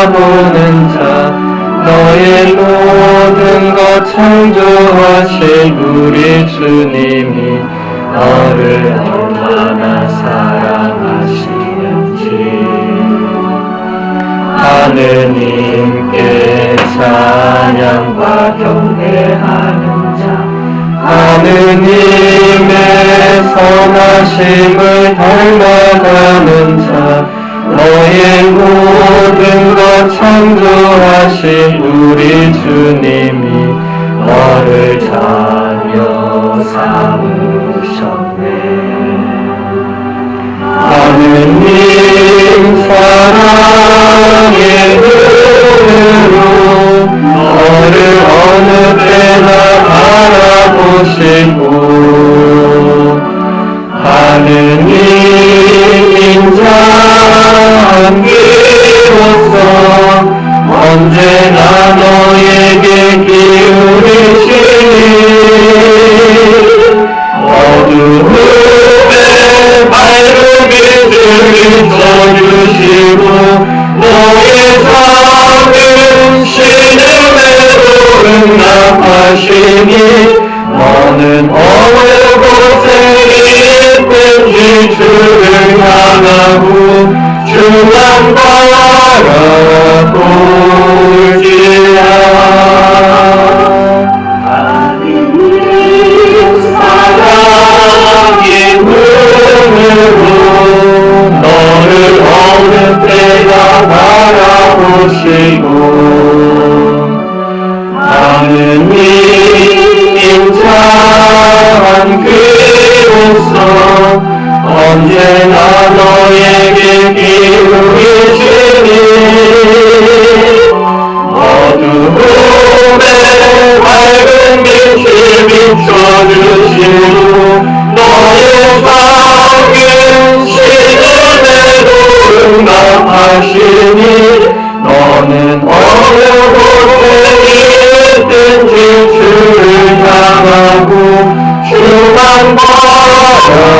바라보는 자 너의 모든 것 창조하신 우리 주님이 너를 얼마나 사랑하시는지 하느님께 찬양과 경배하는 자 하느님의 선하심을 닮아가는 자 너의 모든 것 창조하신 우리 주님이 너를 자녀 삼으셨네. 하느님 사랑의 눈으로 너를 어느 때나 바라보시고 하느님 인자함으로써 언제나 너에게 기울이시니 어두움에 밝은 빛을 비춰주시고 너의 삶은 신음에도 응답하시니 너는 어느 곳에 있든지 주를 향하고 주만 바라볼지라. 하느님 사랑의 눈으로 너를 어느 때나 바라보시고 하느님 인자한 그로서 언제나 너에게 기울이시니 어두움에 밝은 빛을 비춰주시고 너의 삶은 시간에도 응답하시니 너는 어느 곳에 있든지 주를 향하고 주만 바라볼지라.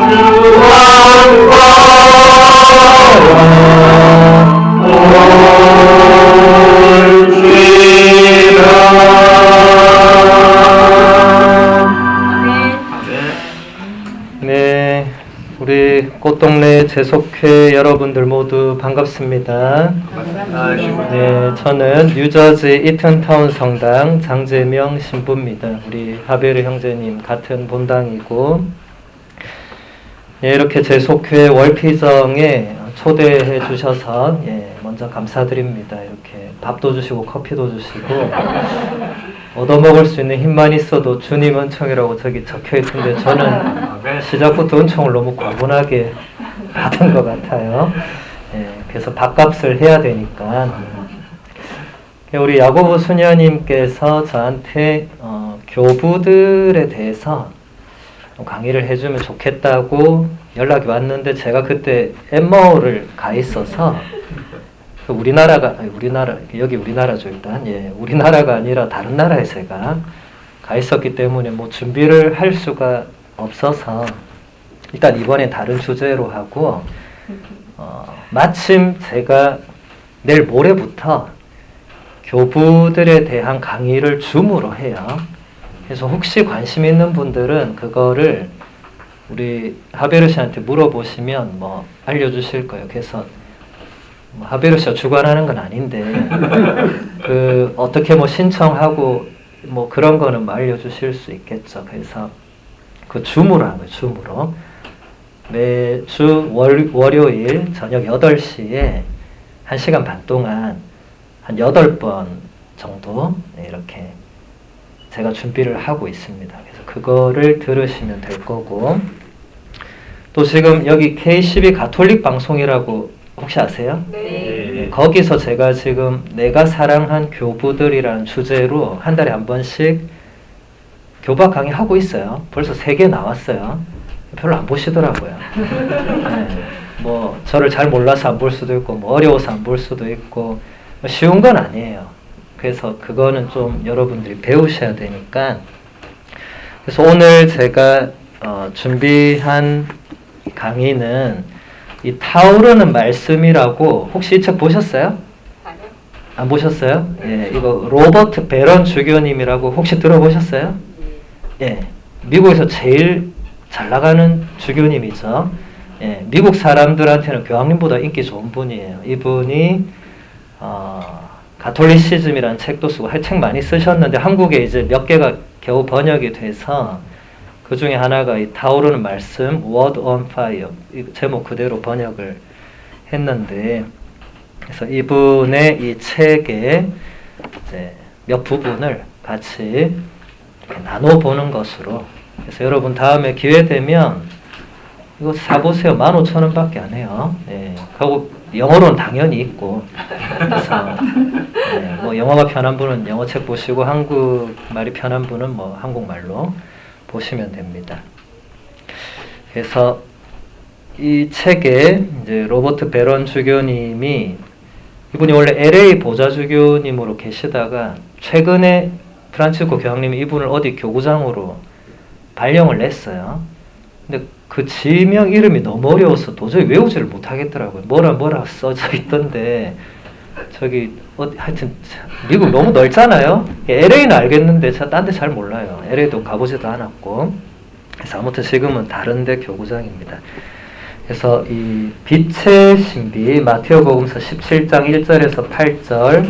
주만 바라볼지라. 네, 우리 꽃동네 재속회 여러분들 모두 반갑습니다. 네, 저는 뉴저지 이튼타운 성당 장재명 신부입니다. 우리 하베르 형제님 같은 본당이고, 예, 이렇게 재속회 월피정에 초대해 주셔서 먼저 감사드립니다. 이렇게 밥도 주시고 커피도 주시고 얻어먹을 수 있는 힘만 있어도 주님 은총이라고 저기 적혀있던데 저는 시작부터 은총을 너무 과분하게 받은 것 같아요. 그래서 밥값을 해야 되니까 우리 야고보 수녀님께서 저한테 교부들에 대해서 강의를 해주면 좋겠다고 연락이 왔는데 제가 그때 엠머를 가 있어서 여기 우리나라죠 일단. 우리나라가 아니라 다른 나라에 제가 가 있었기 때문에 뭐 준비를 할 수가 없어서 일단 이번에 다른 주제로 하고 마침 제가 내일 모레부터 교부들에 대한 강의를 줌으로 해요. 그래서 혹시 관심 있는 분들은 그거를 우리 하베르 씨한테 물어보시면 뭐 알려주실 거예요. 그래서 하베르 씨가 주관하는 건 아닌데 어떻게 뭐 신청하고 뭐 그런 거는 뭐 알려주실 수 있겠죠. 그래서 그 줌으로 하는 거예요. 줌으로 매주 월요일 저녁 8시에 1시간 반 동안 한 8번 정도 이렇게 제가 준비를 하고 있습니다. 그래서 그거를 들으시면 될 거고, 또 지금 여기 K12 가톨릭 방송이라고 혹시 아세요? 네. 거기서 제가 지금 내가 사랑한 교부들이라는 주제로 한 달에 한 번씩 교박 강의 하고 있어요. 벌써 3개 나왔어요. 별로 안 보시더라고요. 뭐 저를 잘 몰라서 안 볼 수도 있고 뭐 어려워서 안 볼 수도 있고 쉬운 건 아니에요. 그래서 그거는 좀 여러분들이 배우셔야 되니까. 그래서 오늘 제가 준비한 강의는 이 타오르는 말씀이라고 혹시 이 책 보셨어요? 안 보셨어요? 예, 이거 로버트 베런 주교님이라고 혹시 들어보셨어요? 예, 미국에서 제일 잘 나가는 주교님이죠. 예, 미국 사람들한테는 교황님보다 인기 좋은 분이에요. 이분이 가톨리시즘이라는 책도 쓰고 책 많이 쓰셨는데 한국에 이제 몇 개가 겨우 번역이 돼서 그 중에 하나가 이 타오르는 말씀, Word on Fire 이 제목 그대로 번역을 했는데 그래서 이분의 이 책의 이제 몇 부분을 같이 나눠보는 것으로 그래서 여러분 다음에 기회 되면 이거 사보세요. 15,000원 밖에 안 해요. 예. 하고 영어로는 당연히 있고 그래서 예, 뭐 영어가 편한 분은 영어 책 보시고 한국말이 편한 분은 뭐 한국말로 보시면 됩니다. 그래서 이 책에 이제 로버트 베런 주교님이 이분이 원래 LA 보좌주교님으로 계시다가 최근에 프란치스코 교황님이 이분을 어디 교구장으로 발령을 냈어요. 근데 그 지명 이름이 너무 어려워서 도저히 외우지를 못하겠더라고요. 뭐라 써져 있던데 저기 하여튼 미국 너무 넓잖아요. LA는 알겠는데 딴 데 잘 몰라요. LA도 가보지도 않았고 그래서 아무튼 지금은 다른데 교구장입니다. 그래서 이 빛의 신비 마테오복음서 17장 1절에서 8절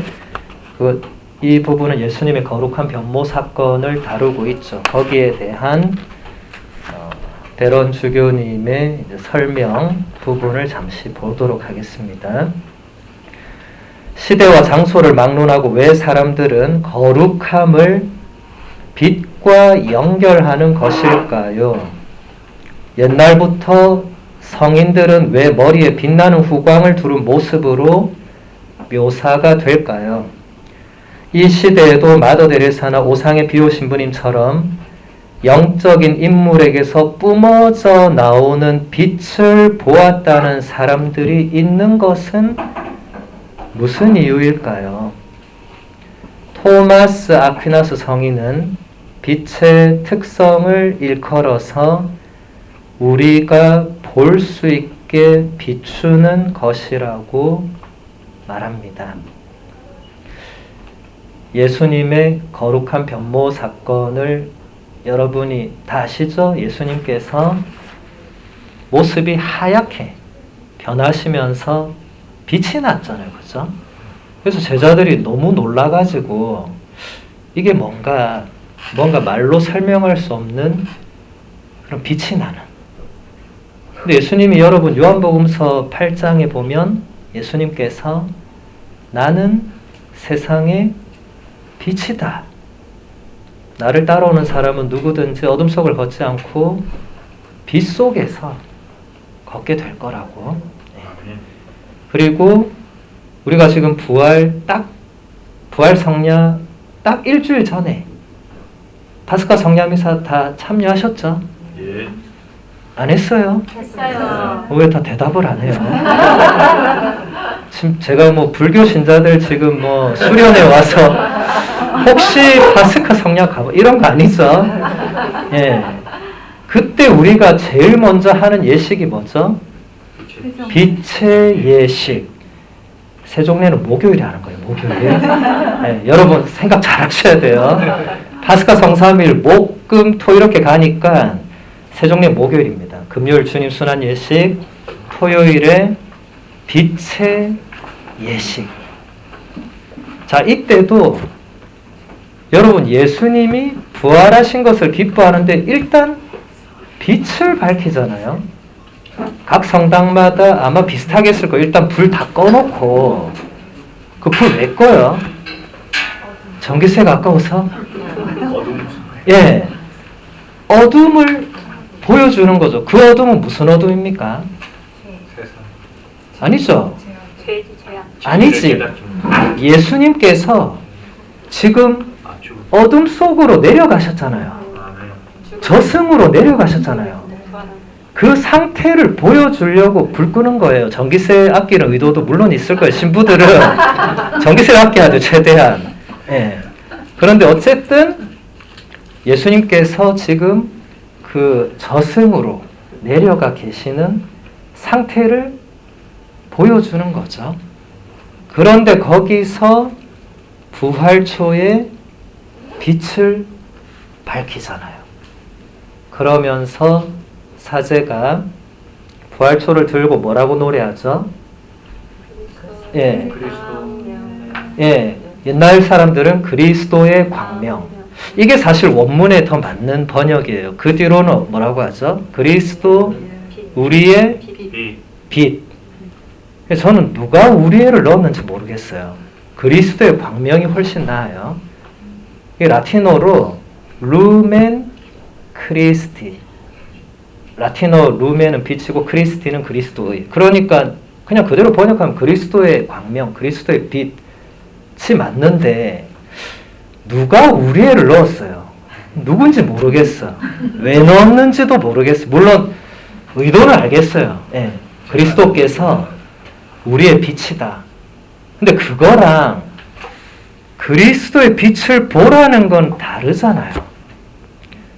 이 부분은 예수님의 거룩한 변모 사건을 다루고 있죠. 거기에 대한 베런 주교님의 설명 부분을 잠시 보도록 하겠습니다. 시대와 장소를 막론하고 왜 사람들은 거룩함을 빛과 연결하는 것일까요? 옛날부터 성인들은 왜 머리에 빛나는 후광을 두른 모습으로 묘사가 될까요? 이 시대에도 마더 데레사나 오상의 비호 신부님처럼 영적인 인물에게서 뿜어져 나오는 빛을 보았다는 사람들이 있는 것은 무슨 이유일까요? 토마스 아퀴나스 성인은 빛의 특성을 일컬어서 우리가 볼 수 있게 비추는 것이라고 말합니다. 예수님의 거룩한 변모 사건을 여러분이 다 아시죠? 예수님께서 모습이 하얗게 변하시면서 빛이 났잖아요. 그죠? 그래서 제자들이 너무 놀라가지고 이게 뭔가 말로 설명할 수 없는 그런 빛이 나는. 근데 예수님이 여러분 요한복음서 8장에 보면 예수님께서 나는 세상의 빛이다. 나를 따라오는 사람은 누구든지 어둠 속을 걷지 않고 빛 속에서 걷게 될 거라고. 그리고 우리가 지금 부활 성냥 딱 일주일 전에 파스카 성냥미사 다 참여하셨죠? 예. 안 했어요? 했어요. 왜 다 대답을 안 해요? 지금 제가 뭐 불교 신자들 지금 뭐 수련회 와서 혹시 파스카 성냥 가봐 이런 거 아니죠? 예. 그때 우리가 제일 먼저 하는 예식이 뭐죠? 빛의 예식. 세종례는 목요일에 하는 거예요. 목요일에. 예, 여러분 생각 잘 하셔야 돼요. 파스카 성삼일 목, 금, 토 이렇게 가니까 세종례 목요일입니다. 금요일 주님 순환 예식, 토요일에 빛의 예식. 자, 이때도 여러분 예수님이 부활하신 것을 기뻐하는데 일단 빛을 밝히잖아요. 각 성당마다 아마 비슷하게 했을 거예요. 일단 불 다 꺼놓고 그 불 왜 꺼요? 전기세가 아까워서? 예, 어둠을 보여주는 거죠. 그 어둠은 무슨 어둠입니까? 아니죠. 아니지. 예수님께서 지금 어둠 속으로 내려가셨잖아요. 저승으로 내려가셨잖아요. 그 상태를 보여주려고 불 끄는 거예요. 전기세 아끼는 의도도 물론 있을 거예요. 신부들은 전기세를 아껴야죠. 최대한. 예. 그런데 어쨌든 예수님께서 지금 그 저승으로 내려가 계시는 상태를 보여주는 거죠. 그런데 거기서 부활초의 빛을 밝히잖아요. 그러면서 사제가 부활초를 들고 뭐라고 노래하죠? 예. 예. 옛날 사람들은 그리스도의 광명. 이게 사실 원문에 더 맞는 번역이에요. 그 뒤로는 뭐라고 하죠? 그리스도 우리의 빛. 저는 누가 우리의를 넣었는지 모르겠어요. 그리스도의 광명이 훨씬 나아요. 이 라틴어로 루멘 크리스티. 라틴어 루멘은 빛이고 크리스티는 그리스도의. 그러니까 그냥 그대로 번역하면 그리스도의 광명, 그리스도의 빛이 맞는데 누가 우리의를 넣었어요. 누군지 모르겠어. 왜 넣었는지도 모르겠어. 물론 의도는 알겠어요. 예, 그리스도께서 우리의 빛이다. 근데 그거랑 그리스도의 빛을 보라는 건 다르잖아요.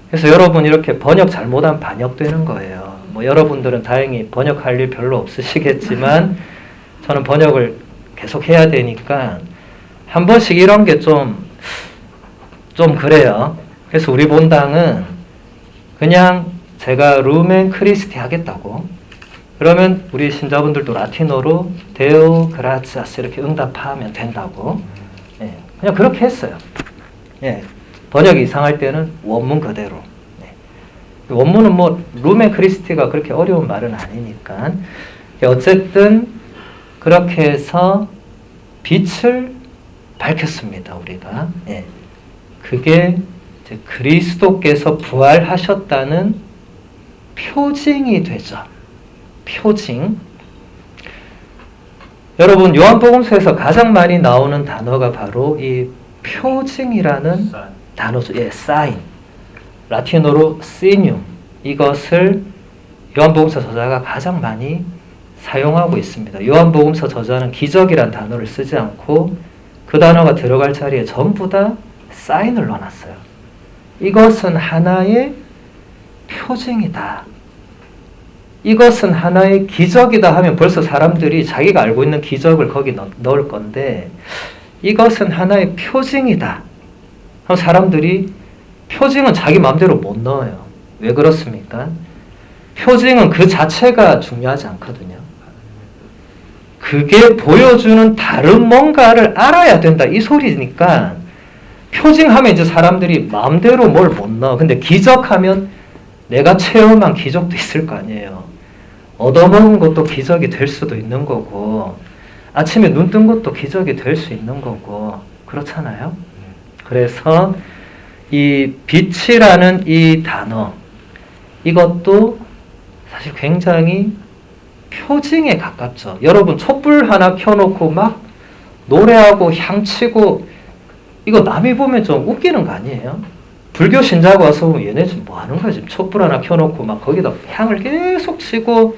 그래서 여러분 이렇게 번역 잘못하면 반역되는 거예요. 뭐 여러분들은 다행히 번역할 일 별로 없으시겠지만 저는 번역을 계속 해야 되니까 한 번씩 이런 게 좀 그래요. 그래서 우리 본당은 그냥 제가 루멘 크리스티 하겠다고 그러면 우리 신자분들도 라틴어로 데오 그라치아스 이렇게 응답하면 된다고 그냥 그렇게 했어요. 예, 번역이 이상할 때는 원문 그대로. 원문은 뭐 루멘 크리스티가 그렇게 어려운 말은 아니니까 어쨌든 그렇게 해서 빛을 밝혔습니다. 우리가. 예. 그게 이제 그리스도께서 부활하셨다는 표징이 되죠. 표징. 여러분 요한복음서에서 가장 많이 나오는 단어가 바로 이 표징이라는 단어죠. 예, 사인. 라틴어로 시뇽. 이것을 요한복음서 저자가 가장 많이 사용하고 있습니다. 요한복음서 저자는 기적이란 단어를 쓰지 않고 그 단어가 들어갈 자리에 전부 다 사인을 넣어놨어요. 이것은 하나의 표징이다. 이것은 하나의 기적이다 하면 벌써 사람들이 자기가 알고 있는 기적을 거기 넣을 건데 이것은 하나의 표징이다. 그럼 사람들이 표징은 자기 마음대로 못 넣어요. 왜 그렇습니까? 표징은 그 자체가 중요하지 않거든요. 그게 보여주는 다른 뭔가를 알아야 된다. 이 소리니까 표징하면 이제 사람들이 마음대로 뭘 못 넣어. 근데 기적하면 내가 체험한 기적도 있을 거 아니에요. 얻어먹은 것도 기적이 될 수도 있는 거고 아침에 눈 뜬 것도 기적이 될 수 있는 거고 그렇잖아요. 그래서 이 빛이라는 이 단어 이것도 사실 굉장히 표징에 가깝죠. 여러분 촛불 하나 켜놓고 막 노래하고 향치고 이거 남이 보면 좀 웃기는 거 아니에요? 불교 신자가 와서 보면 얘네 지금 뭐 하는 거야? 지금 촛불 하나 켜놓고 막 거기다 향을 계속 치고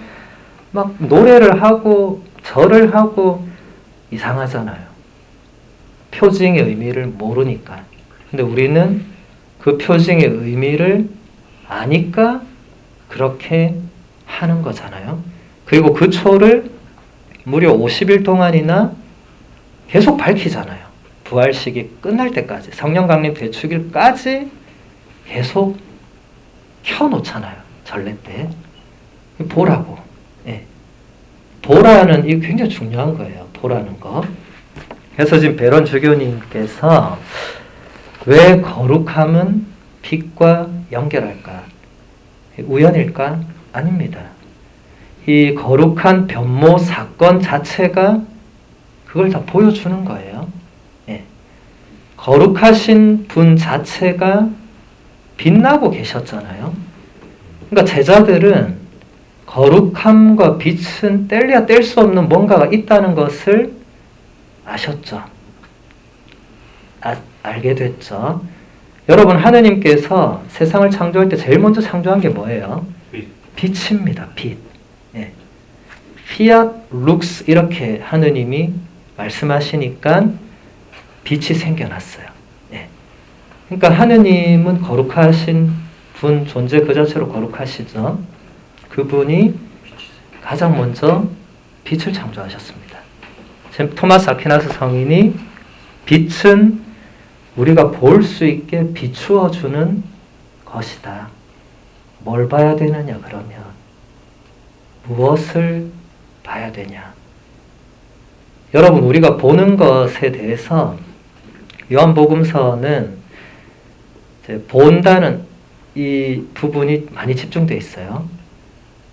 막 노래를 하고 절을 하고 이상하잖아요. 표징의 의미를 모르니까. 근데 우리는 그 표징의 의미를 아니까 그렇게 하는 거잖아요. 그리고 그 초를 무려 50일 동안이나 계속 밝히잖아요. 부활식이 끝날 때까지 성령 강림 대축일까지 계속 켜놓잖아요. 전례 때. 보라고. 예. 보라는 이게 굉장히 중요한 거예요. 보라는 거. 그래서 지금 베런 주교님께서 왜 거룩함은 빛과 연결할까? 우연일까? 아닙니다. 이 거룩한 변모 사건 자체가 그걸 다 보여주는 거예요. 예. 거룩하신 분 자체가 빛나고 계셨잖아요. 그러니까 제자들은 거룩함과 빛은 뗄래야 뗄 수 없는 뭔가가 있다는 것을 아셨죠. 알게 됐죠. 여러분 하느님께서 세상을 창조할 때 제일 먼저 창조한 게 뭐예요? 빛입니다. 빛. 예. 피앗 룩스 이렇게 하느님이 말씀하시니까 빛이 생겨났어요. 예. 그러니까 하느님은 거룩하신 분, 존재 그 자체로 거룩하시죠. 그분이 가장 먼저 빛을 창조하셨습니다. 지금 토마스 아퀴나스 성인이 빛은 우리가 볼 수 있게 비추어 주는 것이다. 뭘 봐야 되느냐 그러면 무엇을 봐야 되냐? 여러분 우리가 보는 것에 대해서 요한복음서는 본다는 이 부분이 많이 집중되어 있어요.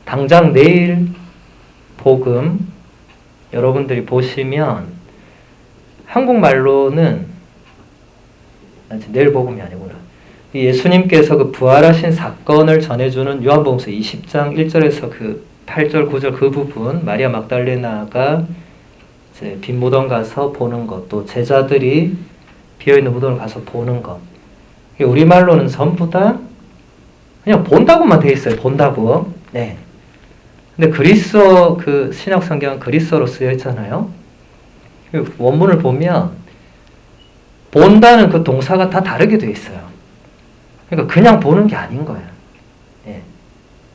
당장 내일 복음 여러분들이 보시면 한국말로는 내일 복음이 아니구나. 예수님께서 그 부활하신 사건을 전해주는 요한복음서 20장 1절에서 그 8절 9절 그 부분 마리아 막달레나가 이제 빈 무덤 가서 보는 것, 또 제자들이 비어있는 무덤을 가서 보는 것. 우리말로는 전부 다 그냥 본다고만 돼 있어요. 본다고. 네. 근데 그리스어 그 신약 성경은 그리스어로 쓰여 있잖아요. 원문을 보면 본다는 그 동사가 다 다르게 돼 있어요. 그러니까 그냥 보는 게 아닌 거예요. 예.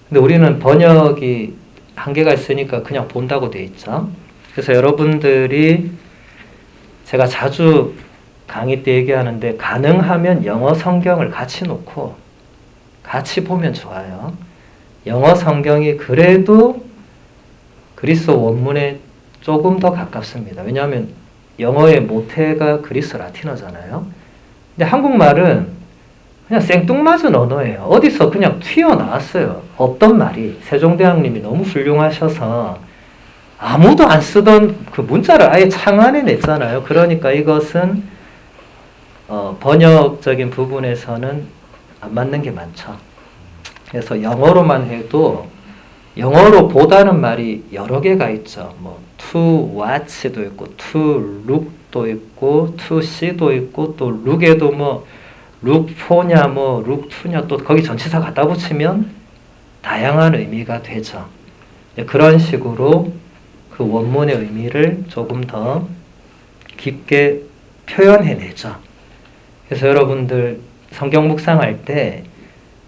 근데 우리는 번역이 한계가 있으니까 그냥 본다고 돼 있죠. 그래서 여러분들이 제가 자주 강의 때 얘기하는데 가능하면 영어 성경을 같이 놓고 같이 보면 좋아요. 영어 성경이 그래도 그리스어 원문에 조금 더 가깝습니다. 왜냐하면 영어의 모태가 그리스어 라틴어잖아요. 근데 한국말은 그냥 생뚱맞은 언어예요. 어디서 그냥 튀어나왔어요. 어떤 말이. 세종대왕님이 너무 훌륭하셔서 아무도 안 쓰던 그 문자를 아예 창안해 냈잖아요. 그러니까 이것은 번역적인 부분에서는 안 맞는 게 많죠. 그래서 영어로만 해도 영어로 보다는 말이 여러 개가 있죠. 뭐 to watch도 있고 to look도 있고 to see도 있고 또 look에도 뭐 look for냐 뭐 look to냐 또 거기 전치사 갖다 붙이면 다양한 의미가 되죠. 그런 식으로 그 원문의 의미를 조금 더 깊게 표현해내죠. 그래서 여러분들 성경 묵상할 때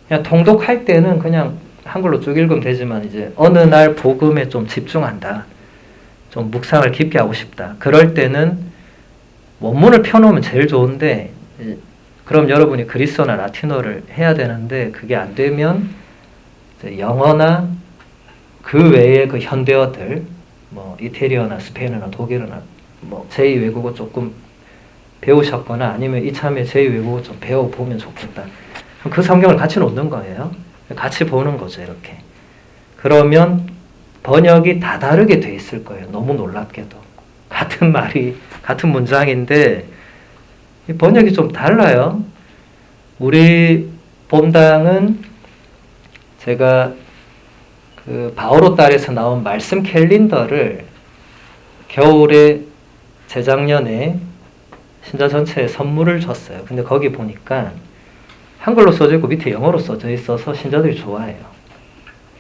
그냥 통독할 때는 그냥 한글로 쭉 읽으면 되지만 이제 어느 날 복음에 좀 집중한다. 좀 묵상을 깊게 하고 싶다. 그럴 때는 원문을 펴놓으면 제일 좋은데 그럼 여러분이 그리스어나 라틴어를 해야 되는데 그게 안 되면 영어나 그 외의 그 현대어들 뭐 이태리어나 스페인어나 독일어나 뭐 제2외국어 조금 배우셨거나 아니면 이참에 제2외국어 좀 배워보면 좋겠다. 그 성경을 같이 놓는 거예요. 같이 보는 거죠, 이렇게. 그러면 번역이 다 다르게 돼 있을 거예요. 너무 놀랍게도. 같은 말이, 같은 문장인데, 번역이 좀 달라요. 우리 본당은 제가 그 바오로 딸에서 나온 말씀 캘린더를 겨울에 재작년에 신자 전체에 선물을 줬어요. 근데 거기 보니까 한글로 써져 있고 밑에 영어로 써져 있어서 신자들이 좋아해요.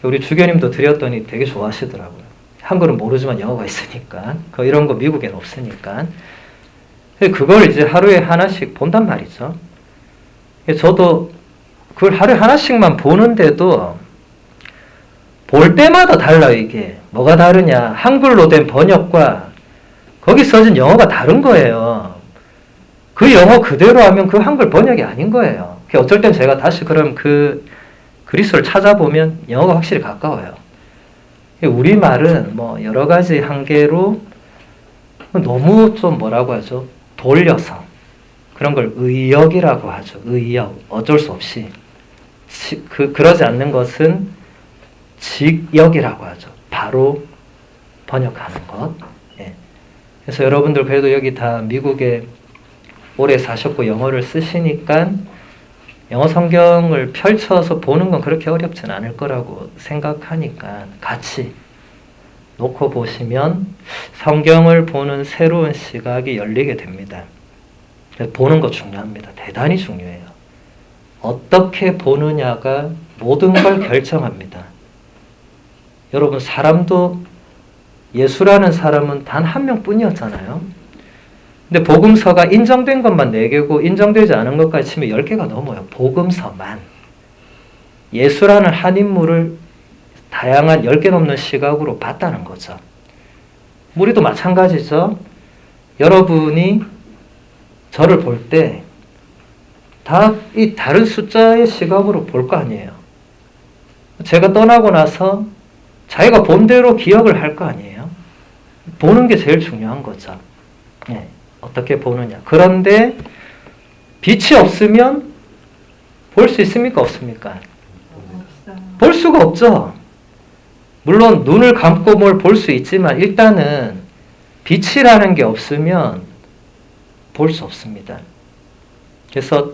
우리 주교님도 드렸더니 되게 좋아하시더라고요. 한글은 모르지만 영어가 있으니까. 이런 거 미국엔 없으니까. 그걸 이제 하루에 하나씩 본단 말이죠. 저도 그걸 하루에 하나씩만 보는데도 볼 때마다 달라요, 이게. 뭐가 다르냐. 한글로 된 번역과 거기 써진 영어가 다른 거예요. 그 영어 그대로 하면 그 한글 번역이 아닌 거예요. 어쩔 땐 제가 다시 그럼 그 그리스어를 찾아보면 영어가 확실히 가까워요. 우리말은 뭐 여러 가지 한계로 너무 좀 뭐라고 하죠? 돌려서. 그런 걸 의역이라고 하죠. 의역. 어쩔 수 없이. 그러지 않는 것은 직역이라고 하죠. 바로 번역하는 것. 예. 그래서 여러분들 그래도 여기 다 미국에 오래 사셨고 영어를 쓰시니까 영어 성경을 펼쳐서 보는 건 그렇게 어렵진 않을 거라고 생각하니까 같이 놓고 보시면 성경을 보는 새로운 시각이 열리게 됩니다. 보는 거 중요합니다. 대단히 중요해요. 어떻게 보느냐가 모든 걸 결정합니다. 여러분 사람도 예수라는 사람은 단 한 명뿐이었잖아요. 근데 복음서가 인정된 것만 4개고 인정되지 않은 것까지 치면 10개가 넘어요. 복음서만. 예수라는 한 인물을 다양한 10개 넘는 시각으로 봤다는 거죠. 우리도 마찬가지죠. 여러분이 저를 볼 때 다 이 다른 숫자의 시각으로 볼 거 아니에요. 제가 떠나고 나서 자기가 본 대로 기억을 할 거 아니에요. 보는 게 제일 중요한 거죠. 예, 어떻게 보느냐. 그런데 빛이 없으면 볼 수 있습니까? 없습니까? 볼 수가 없죠. 물론 눈을 감고 뭘 볼 수 있지만 일단은 빛이라는 게 없으면 볼 수 없습니다. 그래서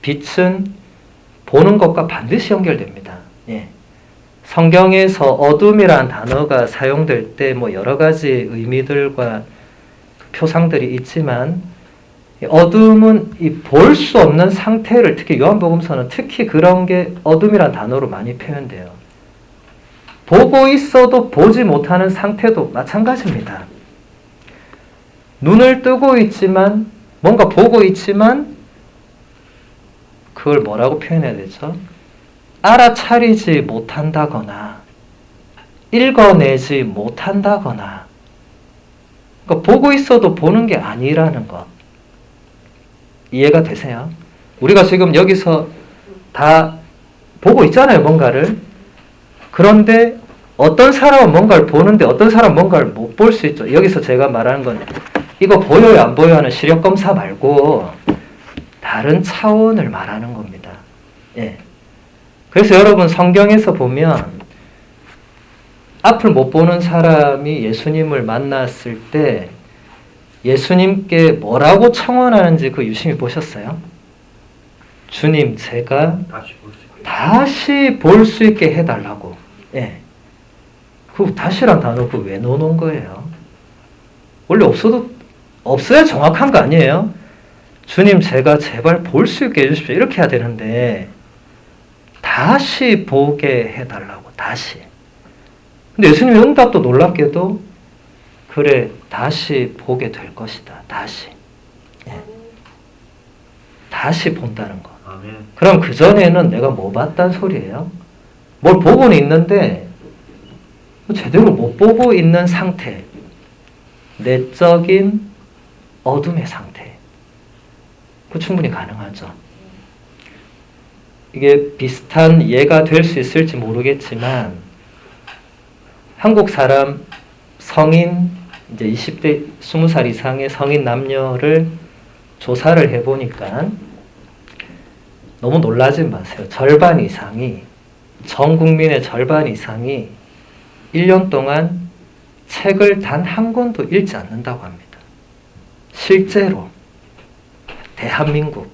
빛은 보는 것과 반드시 연결됩니다. 예. 성경에서 어둠이라는 단어가 사용될 때 뭐 여러 가지 의미들과 표상들이 있지만 어둠은 볼 수 없는 상태를 특히 요한복음서는 특히 그런 게 어둠이라는 단어로 많이 표현돼요. 보고 있어도 보지 못하는 상태도 마찬가지입니다. 눈을 뜨고 있지만 뭔가 보고 있지만 그걸 뭐라고 표현해야 되죠? 알아차리지 못한다거나 읽어내지 못한다거나 그러니까 보고 있어도 보는 게 아니라는 것 이해가 되세요? 우리가 지금 여기서 다 보고 있잖아요, 뭔가를. 그런데 어떤 사람은 뭔가를 보는데 어떤 사람은 뭔가를 못 볼 수 있죠. 여기서 제가 말하는 건 이거 보여요, 안 보여 하는 시력검사 말고 다른 차원을 말하는 겁니다. 예. 그래서 여러분 성경에서 보면 앞을 못 보는 사람이 예수님을 만났을 때 예수님께 뭐라고 청원하는지 그 유심히 보셨어요? 주님, 제가 다시 볼 수 있게 해달라고. 예. 그 다시란 단어 그 왜 넣어놓은 거예요? 원래 없어야 정확한 거 아니에요? 주님, 제가 제발 볼 수 있게 해주십시오. 이렇게 해야 되는데 다시 보게 해달라고. 다시. 근데 예수님의 응답도 놀랍게도 그래, 다시 보게 될 것이다. 다시. 예. 다시 본다는 거. 아멘. 그럼 그전에는 내가 뭐 봤단 소리예요? 뭘 보고는 있는데 제대로 못 보고 있는 상태. 내적인 어둠의 상태. 그 충분히 가능하죠. 이게 비슷한 예가 될 수 있을지 모르겠지만 한국 사람 성인 이제 20대 20살 이상의 성인 남녀를 조사를 해보니까 너무 놀라지 마세요. 절반 이상이 전 국민의 절반 이상이 1년 동안 책을 단 한 권도 읽지 않는다고 합니다. 실제로 대한민국.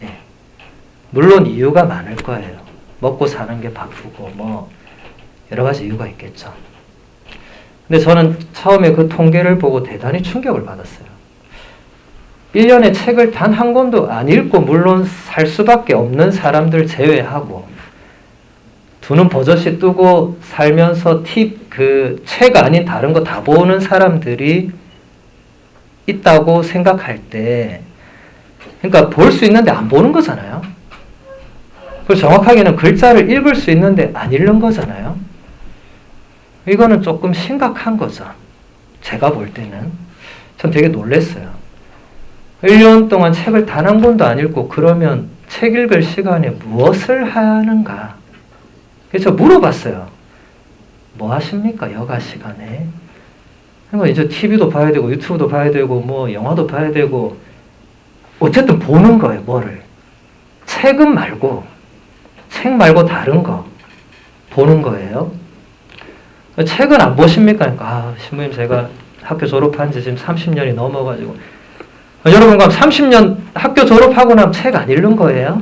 예. 물론 이유가 많을 거예요. 먹고 사는 게 바쁘고 뭐 여러 가지 이유가 있겠죠. 근데 저는 처음에 그 통계를 보고 대단히 충격을 받았어요. 1년에 책을 단 한 권도 안 읽고 물론 살 수밖에 없는 사람들 제외하고 두 눈 버젓이 뜨고 살면서 책 아닌 다른 거 다 보는 사람들이 있다고 생각할 때 그러니까 볼 수 있는데 안 보는 거잖아요. 그리고 정확하게는 글자를 읽을 수 있는데 안 읽는 거잖아요. 이거는 조금 심각한 거죠. 제가 볼 때는. 전 되게 놀랐어요. 1년 동안 책을 단 한 권도 안 읽고 그러면 책 읽을 시간에 무엇을 하는가? 그래서 물어봤어요. 뭐 하십니까? 여가 시간에. 그러니까 이제 TV도 봐야 되고 유튜브도 봐야 되고 뭐 영화도 봐야 되고 어쨌든 보는 거예요. 뭐를. 책 말고 다른 거 보는 거예요. 책은 안 보십니까? 그러니까 신부님 제가 학교 졸업한 지 지금 30년이 넘어가지고 여러분 그럼 30년 학교 졸업하고 나면 책 안 읽는 거예요?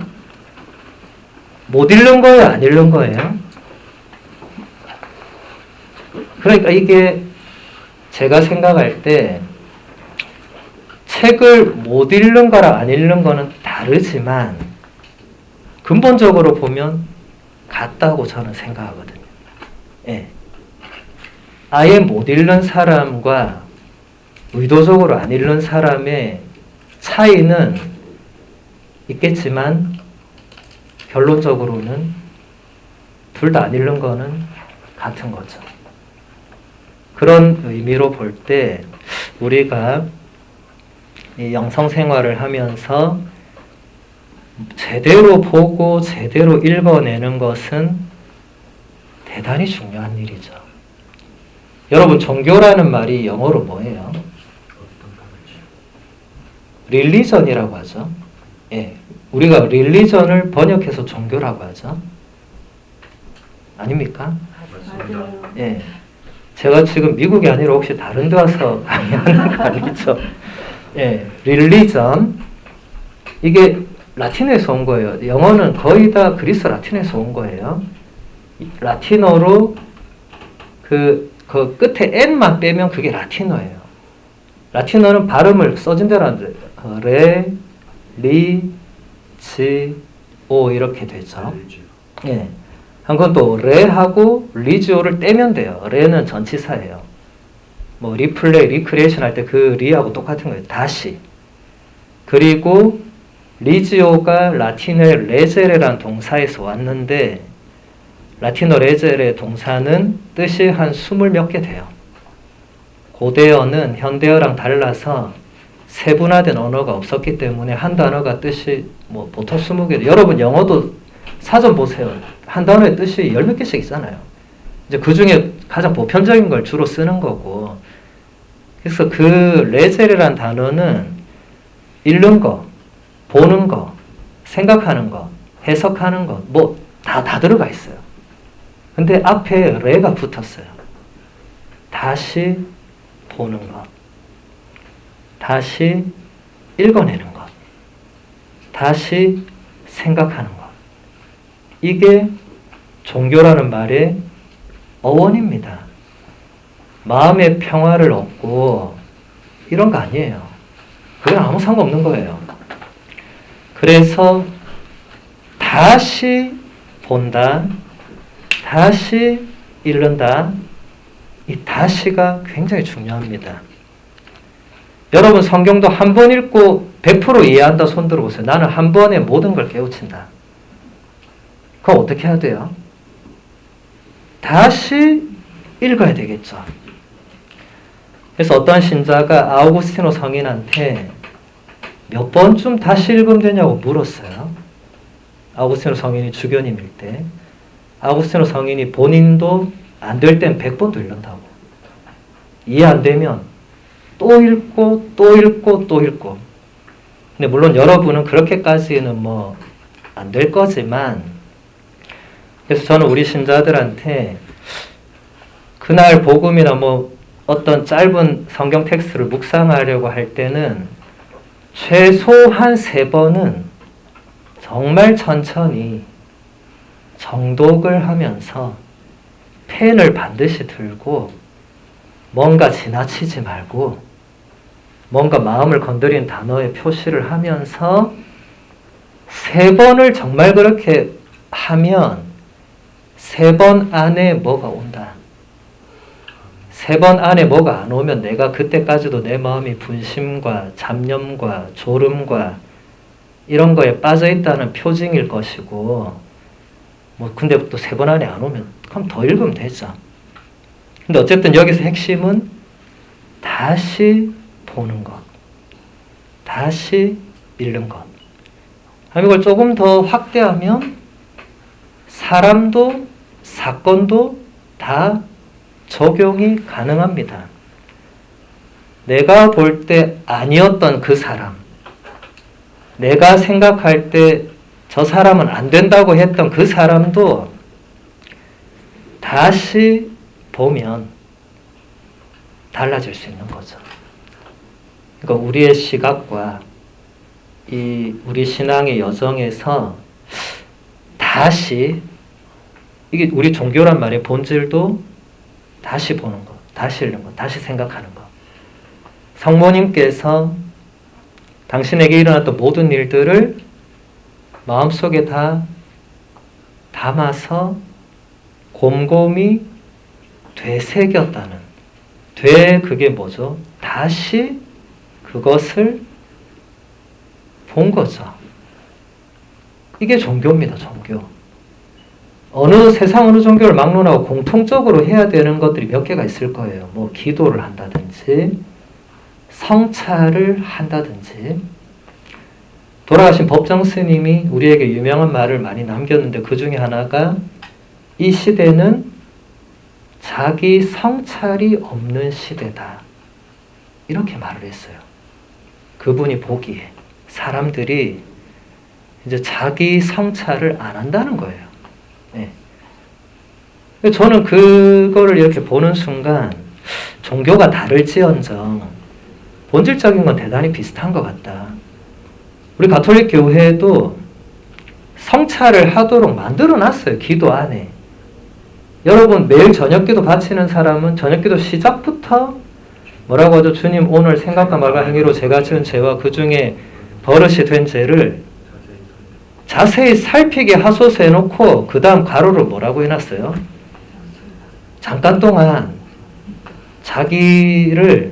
못 읽는 거예요? 안 읽는 거예요? 그러니까 이게 제가 생각할 때 책을 못 읽는 거랑 안 읽는 거는 다르지만 근본적으로 보면 같다고 저는 생각하거든요. 예. 아예 못 읽는 사람과 의도적으로 안 읽는 사람의 차이는 있겠지만 결론적으로는 둘 다 안 읽는 거는 같은 거죠. 그런 의미로 볼 때 우리가 이 영성 생활을 하면서 제대로 보고 제대로 읽어내는 것은 대단히 중요한 일이죠. 여러분, 종교라는 말이 영어로 뭐예요? 릴리전이라고 하죠. 예, 우리가 릴리전을 번역해서 종교라고 하죠. 아닙니까? 맞아요. 예, 제가 지금 미국이 아니라 혹시 다른 데 와서 강의하는 거 아니죠? 예, 릴리전, 이게 라틴에서 온 거예요. 영어는 거의 다 그리스 라틴에서 온 거예요. 라틴어로 그 끝에 n만 빼면 그게 라틴어예요. 라틴어는 발음을 써진 대로 안 돼요. 레, 리, 지, 오 이렇게 되죠. 예. 한건 또 레하고 리지오를 떼면 돼요. 레는 전치사예요. 뭐 리플레이, 리크리에이션 할 때 그 리하고 똑같은 거예요. 다시. 그리고 리지오가 라틴어의 레제레라는 동사에서 왔는데 라틴어 레제레 동사는 뜻이 한 20몇 개 돼요. 고대어는 현대어랑 달라서 세분화된 언어가 없었기 때문에 한 단어가 뜻이 뭐 보통 20개. 여러분 영어도 사전 보세요. 한 단어의 뜻이 10몇 개씩 있잖아요. 이제 그 중에 가장 보편적인 걸 주로 쓰는 거고. 그래서 그 레제레란 단어는 읽는 거, 보는 거, 생각하는 거, 해석하는 거, 뭐 다 들어가 있어요. 근데 앞에 레가 붙었어요. 다시 보는 것, 다시 읽어내는 것, 다시 생각하는 것. 이게 종교라는 말의 어원입니다. 마음의 평화를 얻고 이런 거 아니에요. 그건 아무 상관없는 거예요. 그래서 다시 본다, 다시 읽는다. 이 다시가 굉장히 중요합니다. 여러분 성경도 한 번 읽고 100% 이해한다 손 들어보세요. 나는 한 번에 모든 걸 깨우친다. 그럼 어떻게 해야 돼요? 다시 읽어야 되겠죠. 그래서 어떤 신자가 아우구스티노 성인한테 몇 번쯤 다시 읽으면 되냐고 물었어요. 아우구스티노 성인이 주교님일 때. 아우구스티노 성인이 본인도 안 될 땐 100번도 읽는다고. 이해 안 되면 또 읽고 또 읽고 또 읽고. 근데 물론 여러분은 그렇게까지는 뭐 안 될 거지만, 그래서 저는 우리 신자들한테 그날 복음이나 뭐 어떤 짧은 성경 텍스트를 묵상하려고 할 때는 최소한 3번은 정말 천천히 정독을 하면서 펜을 반드시 들고 뭔가 지나치지 말고 뭔가 마음을 건드린 단어의 표시를 하면서 3번을 정말 그렇게 하면 3번 안에 뭐가 온다. 3번 안에 뭐가 안 오면 내가 그때까지도 내 마음이 분심과 잡념과 졸음과 이런 거에 빠져있다는 표징일 것이고, 뭐 근데 또 3번 안에 안 오면 그럼 더 읽으면 되죠. 근데 어쨌든 여기서 핵심은 다시 보는 것, 다시 읽는 것. 이걸 조금 더 확대하면 사람도 사건도 다 적용이 가능합니다. 내가 볼 때 아니었던 그 사람, 내가 생각할 때 저 사람은 안 된다고 했던 그 사람도 다시 보면 달라질 수 있는 거죠. 그러니까 우리의 시각과 이 우리 신앙의 여정에서 다시, 이게 우리 종교란 말의 본질도 다시 보는 것, 다시 읽는 것, 다시 생각하는 것. 성모님께서 당신에게 일어났던 모든 일들을 마음속에 다 담아서 곰곰이 되새겼다는, 그게 뭐죠? 다시 그것을 본 거죠. 이게 종교입니다, 종교. 어느 세상 어느 종교를 막론하고 공통적으로 해야 되는 것들이 몇 개가 있을 거예요. 뭐 기도를 한다든지 성찰을 한다든지. 돌아가신 법정 스님이 우리에게 유명한 말을 많이 남겼는데 그 중에 하나가 이 시대는 자기 성찰이 없는 시대다. 이렇게 말을 했어요. 그분이 보기에 사람들이 이제 자기 성찰을 안 한다는 거예요. 네. 저는 그거를 이렇게 보는 순간 종교가 다를지언정 본질적인 건 대단히 비슷한 것 같다. 우리 가톨릭 교회도 성찰을 하도록 만들어놨어요. 기도 안에. 여러분 매일 저녁기도 바치는 사람은 저녁기도 시작부터 뭐라고 하죠? 주님 오늘 생각과 말과 행위로 제가 지은 죄와 그 중에 버릇이 된 죄를 자세히 살피게 하소서 해놓고 그 다음 가로를 뭐라고 해놨어요? 잠깐 동안 자기를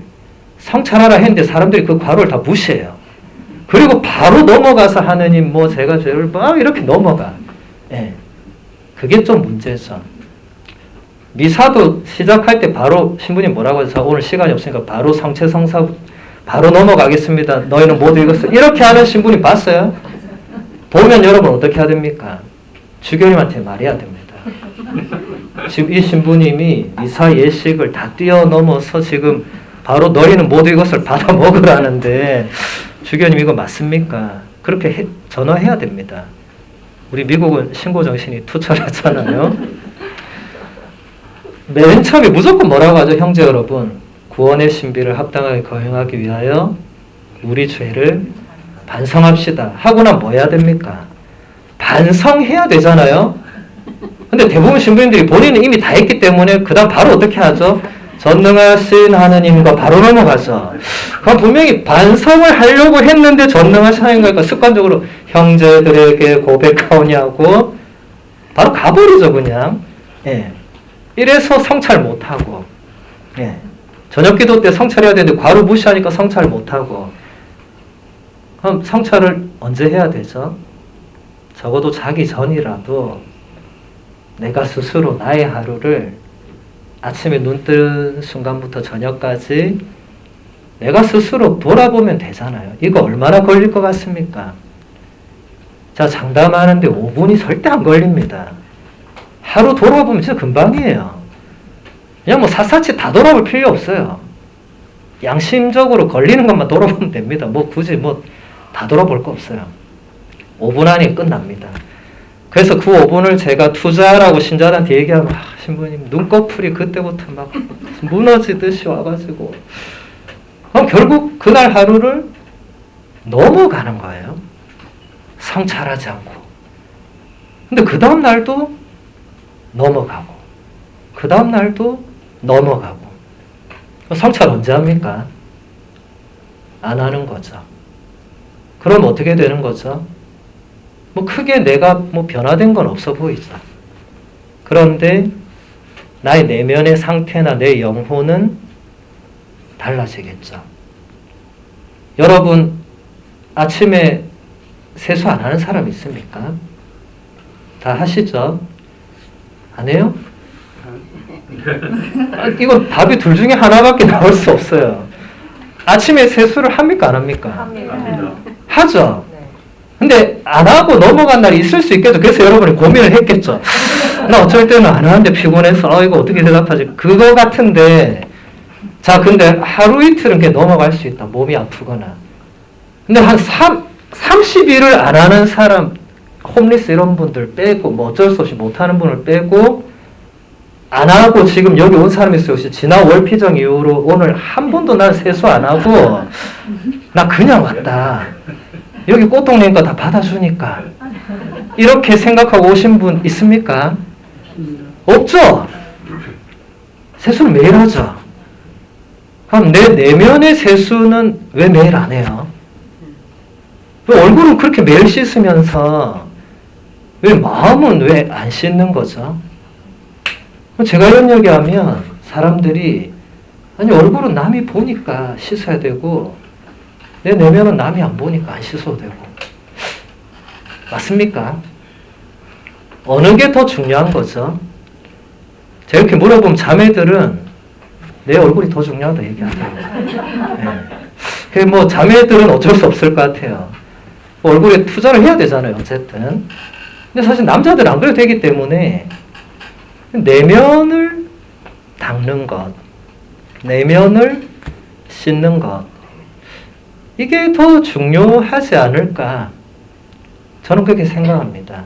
성찰하라 했는데 사람들이 그 괄호를 다 무시해요. 그리고 바로 넘어가서 하느님 뭐 제가 죄를 막 이렇게 넘어가. 예. 그게 좀 문제죠. 미사도 시작할 때 바로 신부님 뭐라고 해서 오늘 시간이 없으니까 바로 성체성사 바로 넘어가겠습니다. 너희는 모두 읽었어. 이렇게 하는 신부님 봤어요? 보면 여러분 어떻게 해야 됩니까? 주교님한테 말해야 됩니다. 지금 이 신부님이 미사 예식을 다 뛰어넘어서 지금 바로 너희는 모두 이것을 받아 먹으라는데 주교님 이거 맞습니까? 그렇게 전화해야 됩니다. 우리 미국은 신고정신이 투철하잖아요. 맨 처음에 무조건 뭐라고 하죠? 형제 여러분, 구원의 신비를 합당하게 거행하기 위하여 우리 죄를 반성합시다. 하고 나면 뭐 해야 됩니까? 반성해야 되잖아요. 근데 대부분 신부님들이 본인은 이미 다 했기 때문에 그 다음 바로 어떻게 하죠? 전능하신 하느님과 바로 넘어가죠. 그럼 분명히 반성을 하려고 했는데 전능하신 하느님과 습관적으로 형제들에게 고백하오냐고 바로 가버리죠 그냥. 예. 이래서 성찰 못하고, 예. 저녁기도 때 성찰해야 되는데 괄호 무시하니까 성찰 못하고. 그럼 성찰을 언제 해야 되죠? 적어도 자기 전이라도 내가 스스로 나의 하루를 아침에 눈 뜬 순간부터 저녁까지 내가 스스로 돌아보면 되잖아요. 이거 얼마나 걸릴 것 같습니까? 자, 장담하는데 5분이 절대 안 걸립니다. 하루 돌아보면 진짜 금방이에요. 그냥 뭐 샅샅이 다 돌아볼 필요 없어요. 양심적으로 걸리는 것만 돌아보면 됩니다. 뭐 굳이 뭐 다 돌아볼 거 없어요. 5분 안에 끝납니다. 그래서 그 5분을 제가 투자하라고 신자한테 얘기하면 신부님 눈꺼풀이 그때부터 막 무너지듯이 와가지고 그럼 결국 그날 하루를 넘어가는 거예요. 성찰하지 않고. 근데 그 다음 날도 넘어가고 그 다음 날도 넘어가고. 성찰 언제 합니까? 안 하는 거죠. 그럼 어떻게 되는 거죠? 뭐 크게 내가 뭐 변화된 건 없어 보이죠. 그런데 나의 내면의 상태나 내 영혼은 달라지겠죠. 여러분 아침에 세수 안 하는 사람 있습니까? 다 하시죠? 안 해요? 이거 답이 둘 중에 하나밖에 나올 수 없어요. 아침에 세수를 합니까? 안 합니까? 합니다. 하죠. 근데 안 하고 넘어간 날이 있을 수 있겠죠. 그래서 여러분이 고민을 했겠죠. 나 어쩔 때는 안 하는데 피곤해서 이거 어떻게 대답하지? 그거 같은데 자 근데 하루 이틀은 그냥 넘어갈 수 있다. 몸이 아프거나. 근데 한 30일을 안 하는 사람 홈리스 이런 분들 빼고 뭐 어쩔 수 없이 못하는 분을 빼고 안 하고 지금 여기 온 사람이 있어요. 지난 월피정 이후로 오늘 한 번도 난 세수 안 하고 나 그냥 왔다. 여기 꽃동네니까 다 받아주니까 이렇게 생각하고 오신 분 있습니까? 없죠? 세수는 매일 하죠. 그럼 내 내면의 세수는 왜 매일 안 해요? 왜 얼굴은 그렇게 매일 씻으면서 왜 마음은 왜 안 씻는 거죠? 제가 이런 얘기하면 사람들이 아니 얼굴은 남이 보니까 씻어야 되고 내 내면은 남이 안 보니까 안 씻어도 되고 맞습니까? 어느 게 더 중요한 거죠? 제가 이렇게 물어보면 자매들은 내 얼굴이 더 중요하다 얘기하더라고요. 네. 뭐 자매들은 어쩔 수 없을 것 같아요. 얼굴에 투자를 해야 되잖아요. 어쨌든. 근데 사실 남자들은 안 그래도 되기 때문에 내면을 닦는 것, 내면을 씻는 것, 이게 더 중요하지 않을까? 저는 그렇게 생각합니다.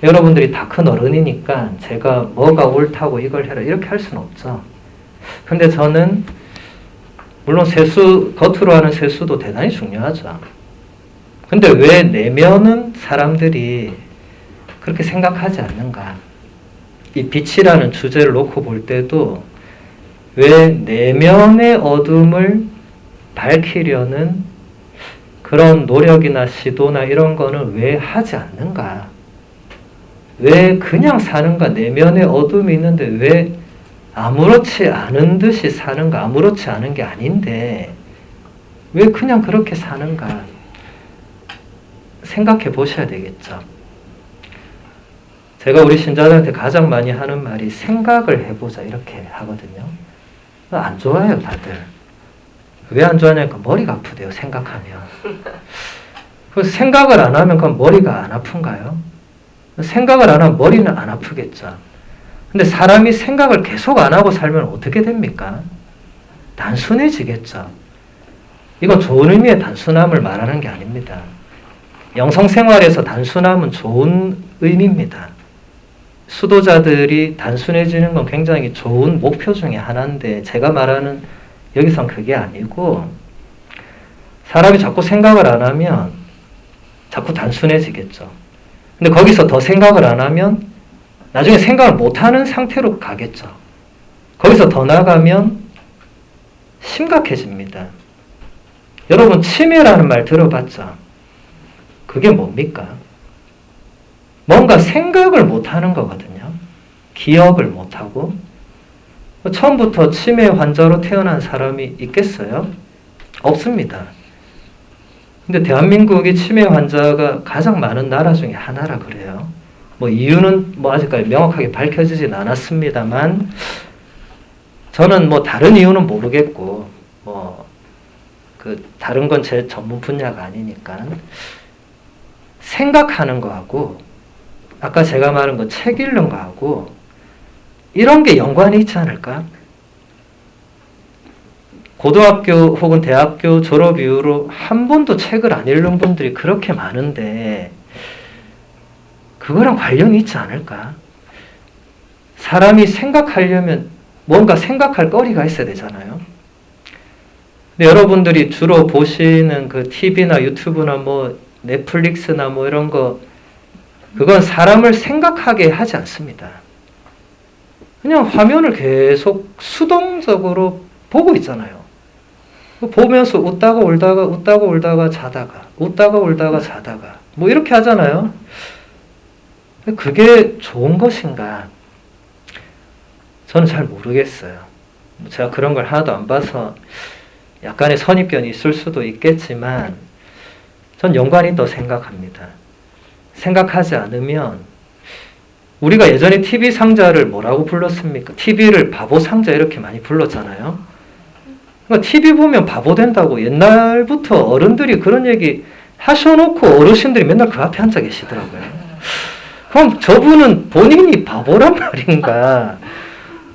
여러분들이 다 큰 어른이니까 제가 뭐가 옳다고 이걸 해라 이렇게 할 수는 없죠. 근데 저는 물론 세수, 겉으로 하는 세수도 대단히 중요하죠. 근데 왜 내면은 사람들이 그렇게 생각하지 않는가? 이 빛이라는 주제를 놓고 볼 때도 왜 내면의 어둠을 밝히려는 그런 노력이나 시도나 이런 거는 왜 하지 않는가? 왜 그냥 사는가? 내면의 어둠이 있는데 왜 아무렇지 않은 듯이 사는가? 아무렇지 않은 게 아닌데 왜 그냥 그렇게 사는가? 생각해 보셔야 되겠죠. 제가 우리 신자들한테 가장 많이 하는 말이 생각을 해보자 이렇게 하거든요. 안 좋아해요, 다들. 왜 안 좋아하냐니까 머리가 아프대요, 생각하면. 그래서 생각을 안 하면 그럼 머리가 안 아픈가요? 생각을 안 하면 머리는 안 아프겠죠. 근데 사람이 생각을 계속 안 하고 살면 어떻게 됩니까? 단순해지겠죠. 이건 좋은 의미의 단순함을 말하는 게 아닙니다. 영성생활에서 단순함은 좋은 의미입니다. 수도자들이 단순해지는 건 굉장히 좋은 목표 중에 하나인데 제가 말하는 여기선 그게 아니고 사람이 자꾸 생각을 안 하면 자꾸 단순해지겠죠. 근데 거기서 더 생각을 안 하면 나중에 생각을 못하는 상태로 가겠죠. 거기서 더 나가면 심각해집니다. 여러분 치매라는 말 들어봤죠? 그게 뭡니까? 뭔가 생각을 못하는 거거든요. 기억을 못하고. 처음부터 치매 환자로 태어난 사람이 있겠어요? 없습니다. 근데 대한민국이 치매 환자가 가장 많은 나라 중에 하나라 그래요. 뭐 이유는 뭐 아직까지 명확하게 밝혀지진 않았습니다만 저는 뭐 다른 이유는 모르겠고 뭐 그 다른 건 제 전문 분야가 아니니까 생각하는 거하고 아까 제가 말한 거 책 읽는 거하고 이런 게 연관이 있지 않을까? 고등학교 혹은 대학교 졸업 이후로 한 번도 책을 안 읽는 분들이 그렇게 많은데 그거랑 관련이 있지 않을까? 사람이 생각하려면 뭔가 생각할 거리가 있어야 되잖아요. 근데 여러분들이 주로 보시는 그 TV나 유튜브나 뭐 넷플릭스나 뭐 이런 거 그건 사람을 생각하게 하지 않습니다. 그냥 화면을 계속 수동적으로 보고 있잖아요. 보면서 웃다가 울다가 웃다가 울다가 자다가 웃다가 울다가 자다가 뭐 이렇게 하잖아요. 그게 좋은 것인가? 저는 잘 모르겠어요. 제가 그런 걸 하나도 안 봐서 약간의 선입견이 있을 수도 있겠지만 전 연관이 있다고 생각합니다. 생각하지 않으면 우리가 예전에 TV 상자를 뭐라고 불렀습니까? TV를 바보 상자 이렇게 많이 불렀잖아요. 그러니까 TV 보면 바보 된다고 옛날부터 어른들이 그런 얘기 하셔놓고 어르신들이 맨날 그 앞에 앉아 계시더라고요. 그럼 저분은 본인이 바보란 말인가?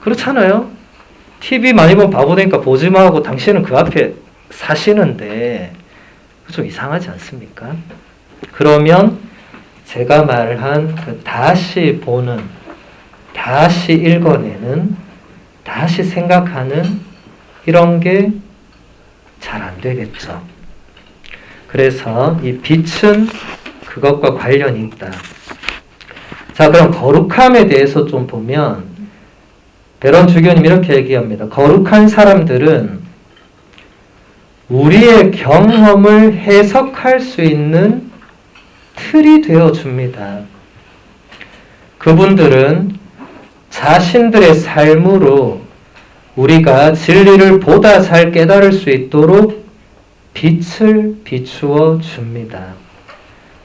그렇잖아요. TV 많이 보면 바보 되니까 보지 마 하고 당신은 그 앞에 사시는데 좀 이상하지 않습니까? 그러면 제가 말한 그 다시 보는, 다시 읽어내는, 다시 생각하는 이런 게 잘 안 되겠죠. 그래서 이 빛은 그것과 관련이 있다. 자, 그럼 거룩함에 대해서 좀 보면 베론 주교님 이렇게 얘기합니다. 거룩한 사람들은 우리의 경험을 해석할 수 있는 틀이 되어줍니다. 그분들은 자신들의 삶으로 우리가 진리를 보다 잘 깨달을 수 있도록 빛을 비추어 줍니다.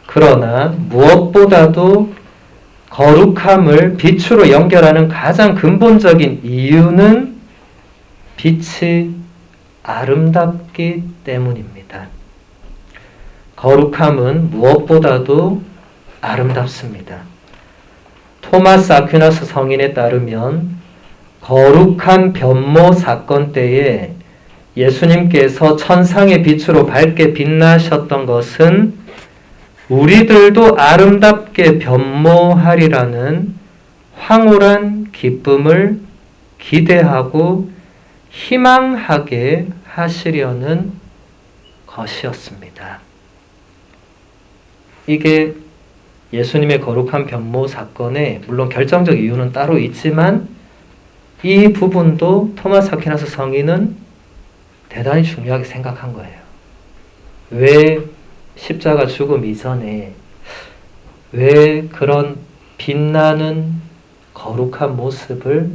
그러나 무엇보다도 거룩함을 빛으로 연결하는 가장 근본적인 이유는 빛이 아름답기 때문입니다. 거룩함은 무엇보다도 아름답습니다. 토마스 아퀴나스 성인에 따르면 거룩한 변모 사건 때에 예수님께서 천상의 빛으로 밝게 빛나셨던 것은 우리들도 아름답게 변모하리라는 황홀한 기쁨을 기대하고 희망하게 하시려는 것이었습니다. 이게 예수님의 거룩한 변모 사건에 물론 결정적 이유는 따로 있지만 이 부분도 토마스 아퀴나스 성인은 대단히 중요하게 생각한 거예요. 왜 십자가 죽음 이전에 왜 그런 빛나는 거룩한 모습을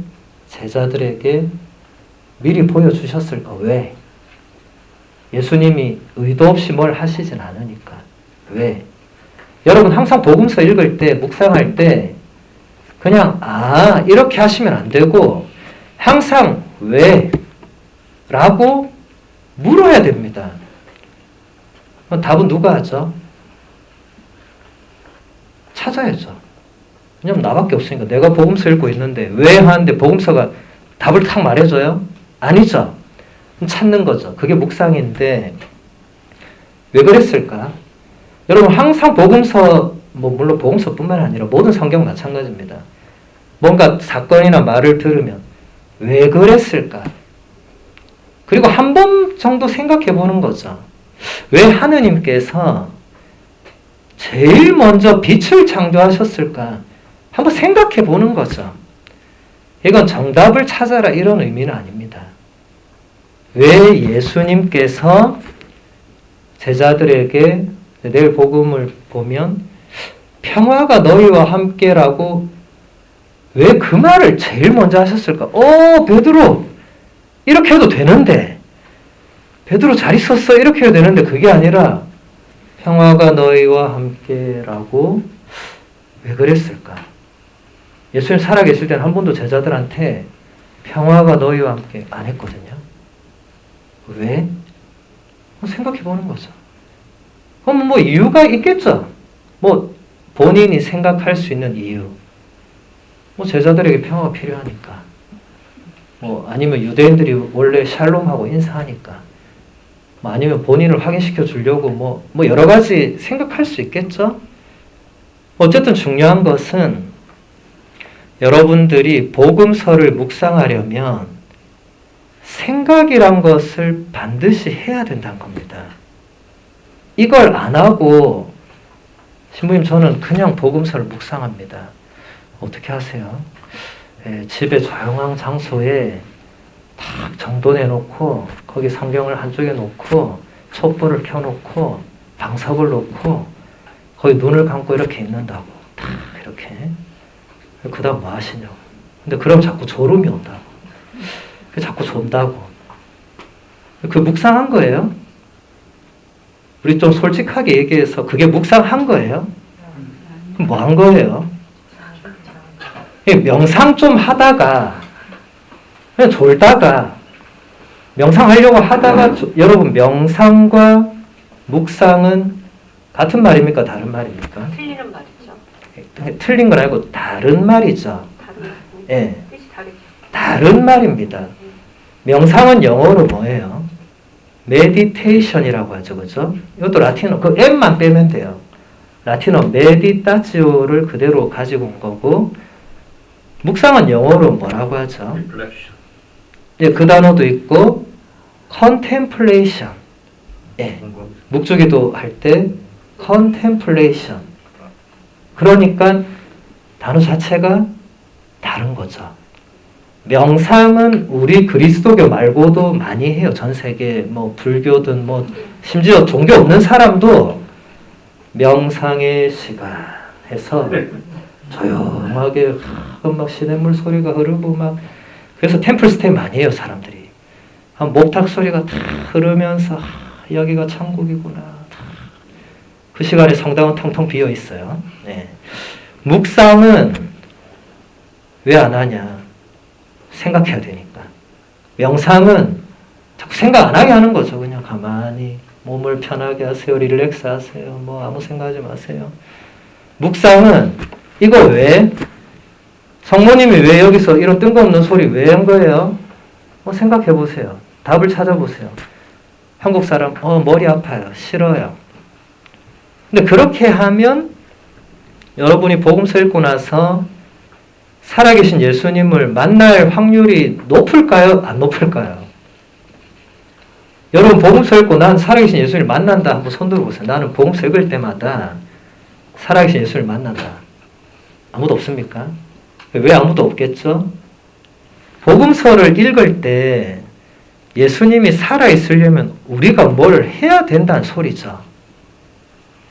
제자들에게 미리 보여주셨을까? 왜? 예수님이 의도 없이 뭘 하시진 않으니까. 왜? 여러분 항상 복음서 읽을 때, 묵상할 때 그냥 이렇게 하시면 안 되고 항상 왜? 라고 물어야 됩니다. 답은 누가 하죠? 찾아야죠. 왜냐면 나밖에 없으니까. 내가 복음서 읽고 있는데 왜 하는데 복음서가 답을 탁 말해줘요? 아니죠. 찾는 거죠. 그게 묵상인데 왜 그랬을까? 여러분 항상 복음서, 물론 복음서뿐만 아니라 모든 성경 마찬가지입니다. 뭔가 사건이나 말을 들으면 왜 그랬을까? 그리고 한 번 정도 생각해 보는 거죠. 왜 하느님께서 제일 먼저 빛을 창조하셨을까? 한번 생각해 보는 거죠. 이건 정답을 찾아라 이런 의미는 아닙니다. 왜 예수님께서 제자들에게 내일 복음을 보면 평화가 너희와 함께라고 왜 그 말을 제일 먼저 하셨을까? 베드로 이렇게 해도 되는데 베드로 잘 있었어 이렇게 해도 되는데 그게 아니라 평화가 너희와 함께라고 왜 그랬을까? 예수님 살아계실 때는 한 번도 제자들한테 평화가 너희와 함께 안 했거든요. 왜? 생각해 보는 거죠. 그럼 이유가 있겠죠. 본인이 생각할 수 있는 이유. 제자들에게 평화가 필요하니까. 아니면 유대인들이 원래 샬롬하고 인사하니까. 아니면 본인을 확인시켜 주려고 여러 가지 생각할 수 있겠죠. 어쨌든 중요한 것은 여러분들이 복음서를 묵상하려면 생각이란 것을 반드시 해야 된다는 겁니다. 이걸 안 하고 신부님 저는 그냥 복음서를 묵상합니다. 어떻게 하세요? 집에 조용한 장소에 딱 정돈해 놓고 거기 성경을 한쪽에 놓고 촛불을 켜놓고 방석을 놓고 거기 눈을 감고 이렇게 있는다고. 딱 이렇게. 그 다음 뭐 하시냐고. 근데 그럼 자꾸 졸음이 온다고. 자꾸 존다고. 그 묵상한 거예요. 우리 좀 솔직하게 얘기해서 그게 묵상한 거예요. 뭐 한 거예요? 명상 좀 하다가 그냥 졸다가 명상하려고 하다가 여러분 명상과 묵상은 같은 말입니까? 다른 말입니까? 틀리는 말이죠. 틀린 건 아니고 다른 말이죠. 예. 뜻이 다르죠. 다른 말입니다. 명상은 영어로 뭐예요? meditation이라고 하죠. 그죠? 이것도 라틴어, 그 M만 빼면 돼요. 라틴어 meditatio를 그대로 가지고 온 거고, 묵상은 영어로 뭐라고 하죠? 예, 그 단어도 있고, contemplation. 예. 묵주기도 할 때, contemplation. 그러니까 단어 자체가 다른 거죠. 명상은 우리 그리스도교 말고도 많이 해요. 전 세계 불교든 심지어 종교 없는 사람도 명상의 시간 해서 조용하게 막 시냇물 소리가 흐르고 그래서 템플 스테이 많이 해요. 사람들이. 목탁 소리가 다 흐르면서 여기가 천국이구나. 그 시간에 성당은 텅텅 비어 있어요. 네. 묵상은 왜 안 하냐? 생각해야 되니까. 명상은 자꾸 생각 안 하게 하는 거죠. 그냥 가만히 몸을 편하게 하세요. 릴렉스 하세요. 뭐 아무 생각하지 마세요. 묵상은 이거 왜? 성모님이 왜 여기서 이런 뜬금없는 소리 왜 한 거예요? 생각해 보세요. 답을 찾아보세요. 한국 사람, 머리 아파요. 싫어요. 근데 그렇게 하면 여러분이 복음서 읽고 나서 살아계신 예수님을 만날 확률이 높을까요? 안 높을까요? 여러분 복음서 읽고 난 살아계신 예수님을 만난다. 한번 손 들어보세요. 나는 복음서 읽을 때마다 살아계신 예수님을 만난다. 아무도 없습니까? 왜 아무도 없겠죠? 복음서를 읽을 때 예수님이 살아있으려면 우리가 뭘 해야 된다는 소리죠.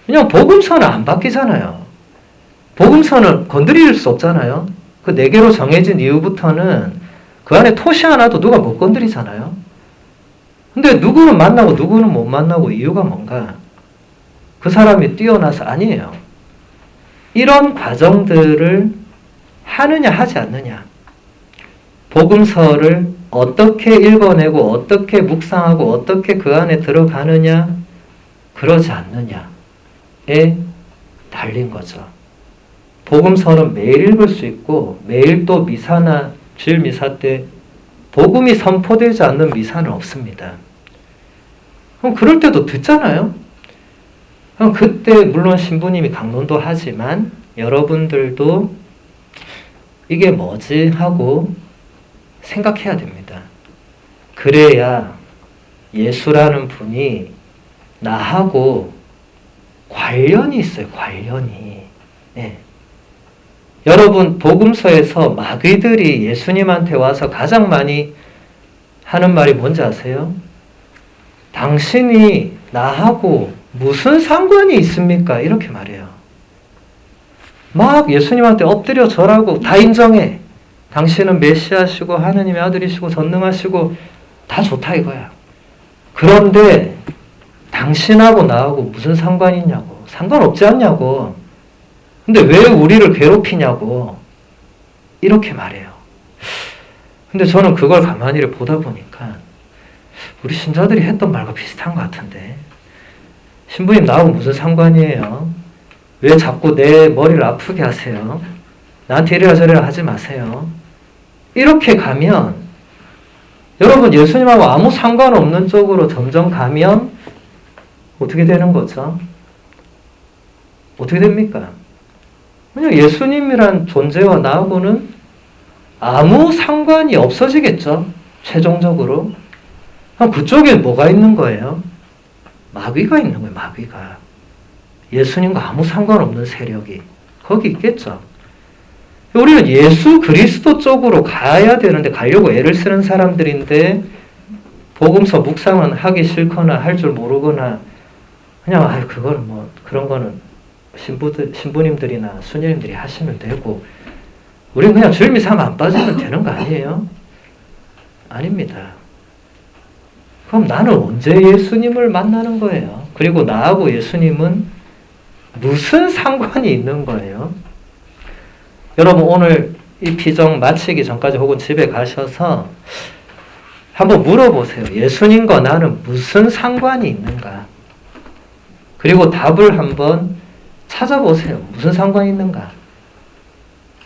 그냥 복음서는 안 바뀌잖아요. 복음서는 건드릴 수 없잖아요. 그 4개로 정해진 이후부터는 그 안에 토시 하나도 누가 못 건드리잖아요. 근데 누구는 만나고 누구는 못 만나고 이유가 뭔가? 그 사람이 뛰어나서 아니에요. 이런 과정들을 하느냐 하지 않느냐. 복음서를 어떻게 읽어내고 어떻게 묵상하고 어떻게 그 안에 들어가느냐 그러지 않느냐에 달린 거죠. 복음서는 매일 읽을 수 있고 매일 또 미사나 주일 미사 때 복음이 선포되지 않는 미사는 없습니다. 그럼 그럴 때도 듣잖아요. 그럼 그때 물론 신부님이 강론도 하지만 여러분들도 이게 뭐지 하고 생각해야 됩니다. 그래야 예수라는 분이 나하고 관련이 있어요. 관련이. 네. 여러분 복음서에서 마귀들이 예수님한테 와서 가장 많이 하는 말이 뭔지 아세요? 당신이 나하고 무슨 상관이 있습니까? 이렇게 말해요. 막 예수님한테 엎드려 절하고 다 인정해. 당신은 메시아시고 하느님의 아들이시고 전능하시고 다 좋다 이거야. 그런데 당신하고 나하고 무슨 상관이 있냐고. 상관없지 않냐고. 근데 왜 우리를 괴롭히냐고. 이렇게 말해요. 근데 저는 그걸 가만히 보다 보니까 우리 신자들이 했던 말과 비슷한 것 같은데 신부님 나하고 무슨 상관이에요? 왜 자꾸 내 머리를 아프게 하세요? 나한테 이래라 저래라 하지 마세요. 이렇게 가면 여러분 예수님하고 아무 상관없는 쪽으로 점점 가면 어떻게 되는 거죠? 어떻게 됩니까? 그냥 예수님이란 존재와 나하고는 아무 상관이 없어지겠죠. 최종적으로. 그럼 그쪽에 뭐가 있는 거예요? 마귀가 있는 거예요. 마귀가. 예수님과 아무 상관없는 세력이 거기 있겠죠. 우리는 예수 그리스도 쪽으로 가야 되는데 가려고 애를 쓰는 사람들인데 복음서 묵상은 하기 싫거나 할 줄 모르거나 그냥 그거는 뭐 그런 거는 신부님들이나 수녀님들이 하시면 되고 우리는 그냥 주일미사만 안 빠지면 되는 거 아니에요? 아닙니다. 그럼 나는 언제 예수님을 만나는 거예요? 그리고 나하고 예수님은 무슨 상관이 있는 거예요? 여러분 오늘 이 피정 마치기 전까지 혹은 집에 가셔서 한번 물어보세요. 예수님과 나는 무슨 상관이 있는가? 그리고 답을 한번 찾아보세요. 무슨 상관이 있는가?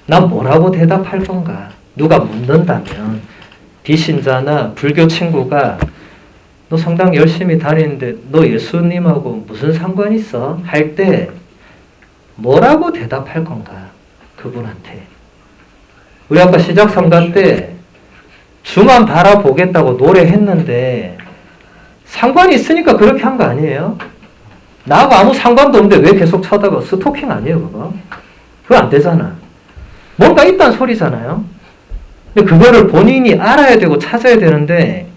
난 뭐라고 대답할 건가? 누가 묻는다면 비신자나 불교 친구가 너 성당 열심히 다니는데 너 예수님하고 무슨 상관 있어? 할 때 뭐라고 대답할 건가? 그분한테. 우리 아까 시작 성가 때 주만 바라보겠다고 노래했는데 상관이 있으니까 그렇게 한 거 아니에요? 나하고 아무 상관도 없는데 왜 계속 쳐다봐? 스토킹 아니에요 그거? 그거 안 되잖아. 뭔가 있다는 소리잖아요. 근데 그거를 본인이 알아야 되고 찾아야 되는데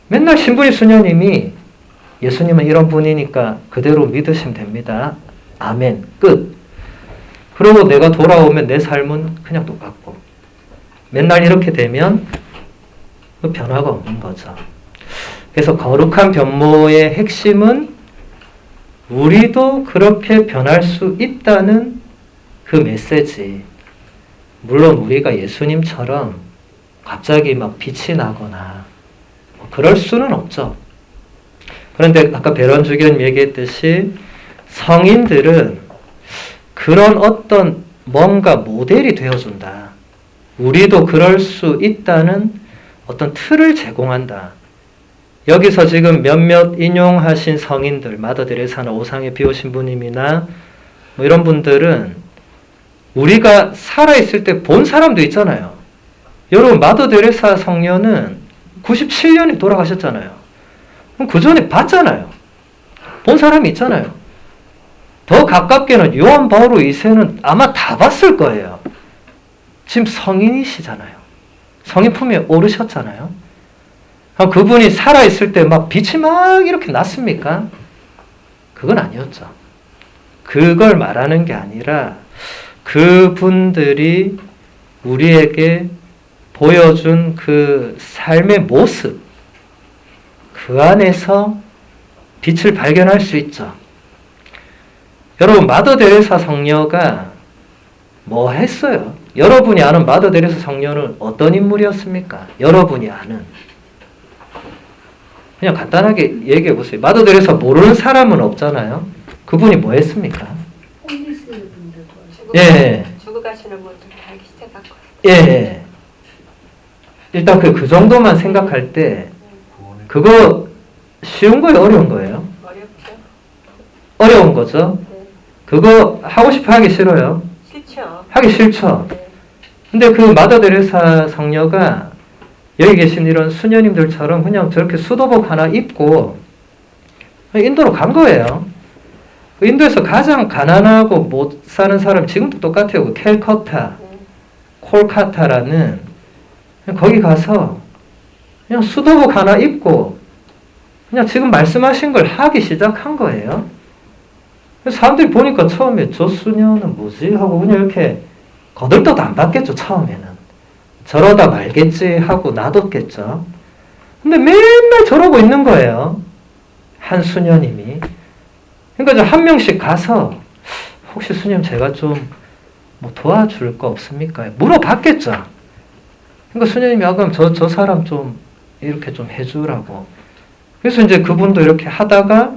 맨날 신부님 수녀님이 예수님은 이런 분이니까 그대로 믿으시면 됩니다. 아멘. 끝. 그리고 내가 돌아오면 내 삶은 그냥 똑같고 맨날 이렇게 되면 그 변화가 없는 거죠. 그래서 거룩한 변모의 핵심은 우리도 그렇게 변할 수 있다는 그 메시지, 물론 우리가 예수님처럼 갑자기 막 빛이 나거나 뭐 그럴 수는 없죠. 그런데 아까 배론주견 얘기했듯이 성인들은 그런 어떤 뭔가 모델이 되어준다. 우리도 그럴 수 있다는 어떤 틀을 제공한다. 여기서 지금 몇몇 인용하신 성인들, 마더 데레사나 오상의 비오신부님이나 뭐 이런 분들은 우리가 살아있을 때 본 사람도 있잖아요. 여러분, 마더 데레사 성녀는 97년에 돌아가셨잖아요. 그럼 그 전에 봤잖아요. 본 사람이 있잖아요. 더 가깝게는 요한 바오로 2세는 아마 다 봤을 거예요. 지금 성인이시잖아요. 성인 품에 오르셨잖아요. 그분이 살아있을 때 막 빛이 막 이렇게 났습니까? 그건 아니었죠. 그걸 말하는 게 아니라 그분들이 우리에게 보여준 그 삶의 모습, 그 안에서 빛을 발견할 수 있죠. 여러분, 마더 데레사 성녀가 뭐 했어요? 여러분이 아는 마더 데레사 성녀는 어떤 인물이었습니까? 여러분이 아는. 그냥 간단하게 얘기해 보세요. 마더 데레사 모르는 사람은 없잖아요. 그분이 뭐 했습니까? 예. 죽어가시는 분들 알기 시작하고. 예. 일단 그 정도만 생각할 때 그거 쉬운 거예요, 어려운 거예요? 어렵죠. 어려운 거죠. 네. 그거 하고 싶어 하기 싫어요. 싫죠. 하기 싫죠. 네. 근데 그 마더 데레사 성녀가 여기 계신 이런 수녀님들처럼 그냥 저렇게 수도복 하나 입고 인도로 간 거예요. 인도에서 가장 가난하고 못 사는 사람 지금도 똑같아요. 그 캘커타, 네. 콜카타라는 거기 가서 그냥 수도복 하나 입고 그냥 지금 말씀하신 걸 하기 시작한 거예요. 사람들이 보니까 처음에 저 수녀는 뭐지? 하고 그냥 이렇게 거들떠도 안 받겠죠, 처음에는. 저러다 말겠지 하고 놔뒀겠죠. 근데 맨날 저러고 있는 거예요. 한 수녀님이. 그러니까 한 명씩 가서 혹시 수녀님 제가 좀 뭐 도와줄 거 없습니까? 물어봤겠죠. 그러니까 수녀님이 그럼 저 사람 좀 이렇게 좀 해주라고. 그래서 이제 그분도 이렇게 하다가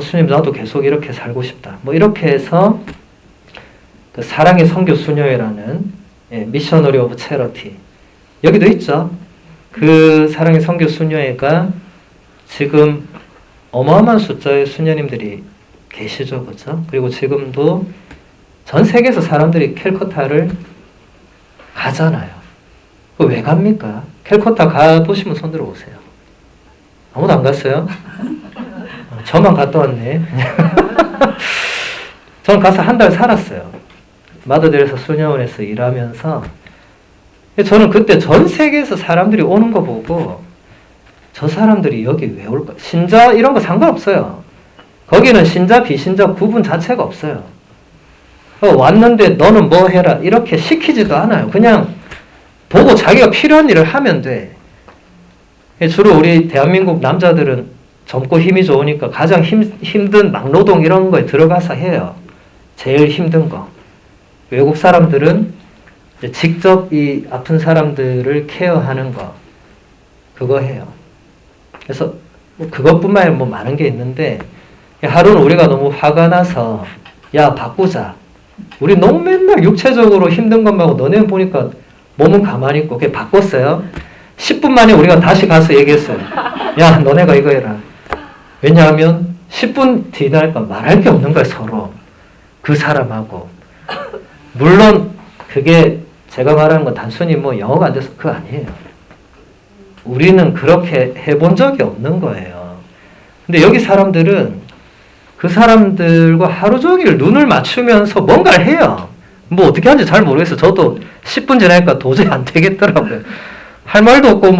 수녀님 나도 계속 이렇게 살고 싶다. 뭐 이렇게 해서 그 사랑의 선교 수녀회라는 미셔너리 오브 체러티 여기도 있죠. 그 사랑의 선교 수녀회가 지금 어마어마한 숫자의 수녀님들이 계시죠, 그렇죠? 그리고 지금도 전 세계에서 사람들이 캘커타를 가잖아요. 왜 갑니까? 캘커타 가보시면 손 들어보세요. 아무도 안 갔어요? 저만 갔다 왔네. 전 가서 한 달 살았어요. 마더 데레사 수녀원에서 일하면서 저는 그때 전 세계에서 사람들이 오는 거 보고 저 사람들이 여기 왜 올까? 신자 이런 거 상관없어요. 거기는 신자 비신자 구분 자체가 없어요. 왔는데 너는 뭐 해라 이렇게 시키지도 않아요. 그냥 보고 자기가 필요한 일을 하면 돼. 주로 우리 대한민국 남자들은 젊고 힘이 좋으니까 가장 힘든 막노동 이런 거에 들어가서 해요. 제일 힘든 거. 외국 사람들은 직접 이 아픈 사람들을 케어하는 거 그거 해요. 그래서 그것뿐만 아니라 뭐 많은 게 있는데 하루는 우리가 너무 화가 나서 야 바꾸자. 우리 너무 맨날 육체적으로 힘든 것만 하고 너네는 보니까 몸은 가만히 있고 그게 바꿨어요. 10분 만에 우리가 다시 가서 얘기했어요. 야 너네가 이거 해라. 왜냐하면 10분 뒤니까 말할 게 없는 거야 서로. 그 사람하고. 물론 그게 제가 말하는 건 단순히 뭐 영어가 안 돼서 그거 아니에요. 우리는 그렇게 해본 적이 없는 거예요. 근데 여기 사람들은 그 사람들과 하루 종일 눈을 맞추면서 뭔가를 해요. 뭐 어떻게 하는지 잘 모르겠어요. 저도 10분 지나니까 도저히 안 되겠더라고요. 할 말도 없고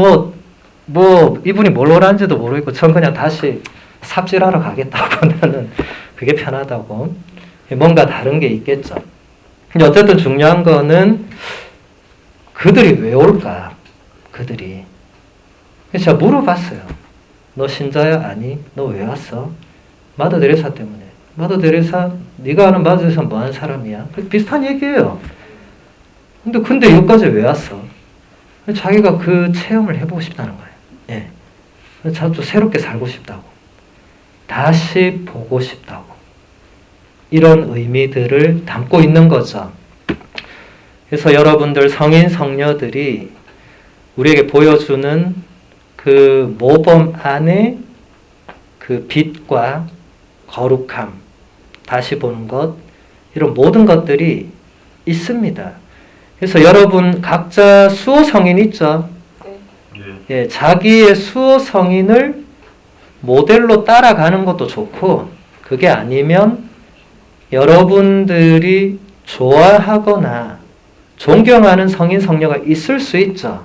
뭐 이분이 뭘 원하는지도 모르겠고 전 그냥 다시 삽질하러 가겠다고 나는 그게 편하다고. 뭔가 다른 게 있겠죠. 근데 어쨌든 중요한 거는 그들이 왜 올까? 그들이. 그래서 제가 물어봤어요. 너 신자야? 아니. 너 왜 왔어? 마더 데레사 때문에. 마더 데레사, 네가 아는 마더 데레사 뭐하는 사람이야? 비슷한 얘기예요. 근데 여기까지 왜 왔어? 자기가 그 체험을 해보고 싶다는 거예요. 예. 자기도 새롭게 살고 싶다고. 다시 보고 싶다고. 이런 의미들을 담고 있는 거죠. 그래서 여러분들 성인 성녀들이 우리에게 보여주는 그 모범 안에 그 빛과 거룩함, 다시 보는 것, 이런 모든 것들이 있습니다. 그래서 여러분 각자 수호 성인 있죠? 예, 자기의 수호 성인을 모델로 따라가는 것도 좋고, 그게 아니면 여러분들이 좋아하거나 존경하는 성인 성녀가 있을 수 있죠.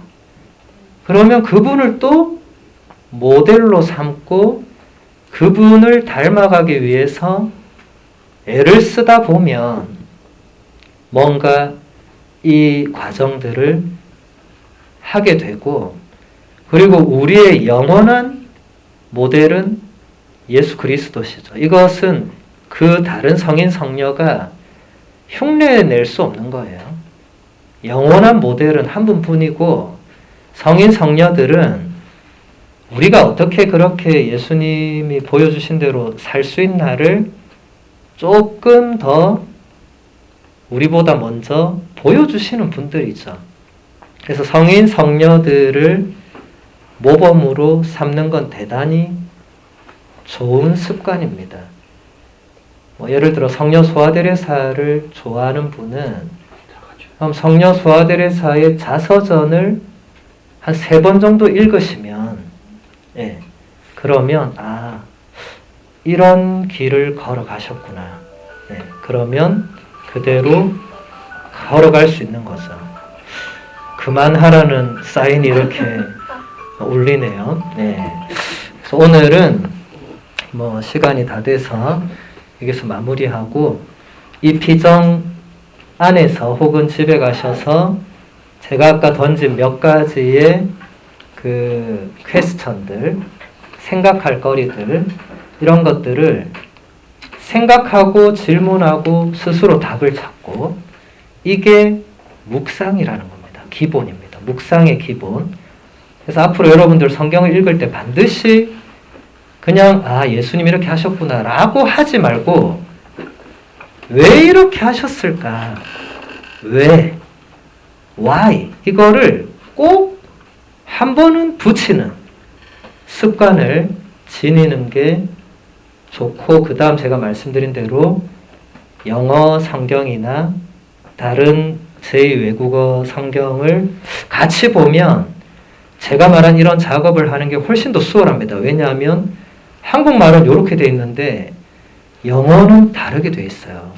그러면 그분을 또 모델로 삼고 그분을 닮아가기 위해서 애를 쓰다 보면 뭔가 이 과정들을 하게 되고, 그리고 우리의 영원한 모델은 예수 그리스도시죠. 이것은 그 다른 성인 성녀가 흉내낼 수 없는 거예요. 영원한 모델은 한 분뿐이고, 성인 성녀들은 우리가 어떻게 그렇게 예수님이 보여주신 대로 살 수 있나를 조금 더 우리보다 먼저 보여주시는 분들이죠. 그래서 성인 성녀들을 모범으로 삼는 건 대단히 좋은 습관입니다. 예를 들어 성녀 소아데레사를 좋아하는 분은 그럼 성녀 소아데레사의 자서전을 한 3번 정도 읽으시면, 예, 그러면 이런 길을 걸어가셨구나. 예, 그러면 그대로 걸어갈 수 있는 거죠. 그만하라는 사인이 이렇게 울리네요. 네. 그래서 오늘은 시간이 다 돼서 여기서 마무리하고, 이 피정 안에서 혹은 집에 가셔서 제가 아까 던진 몇 가지의 그 퀘스천들, 생각할 거리들, 이런 것들을 생각하고 질문하고 스스로 답을 찾고, 이게 묵상이라는 겁니다. 기본입니다. 묵상의 기본. 그래서 앞으로 여러분들 성경을 읽을 때 반드시 그냥 예수님 이렇게 하셨구나 라고 하지 말고, 왜 이렇게 하셨을까? 왜? Why? 이거를 꼭 한 번은 붙이는 습관을 지니는 게 좋고, 그 다음 제가 말씀드린 대로 영어 성경이나 다른 제2외국어 성경을 같이 보면 제가 말한 이런 작업을 하는 게 훨씬 더 수월합니다. 왜냐하면 한국말은 이렇게 돼 있는데 영어는 다르게 돼 있어요.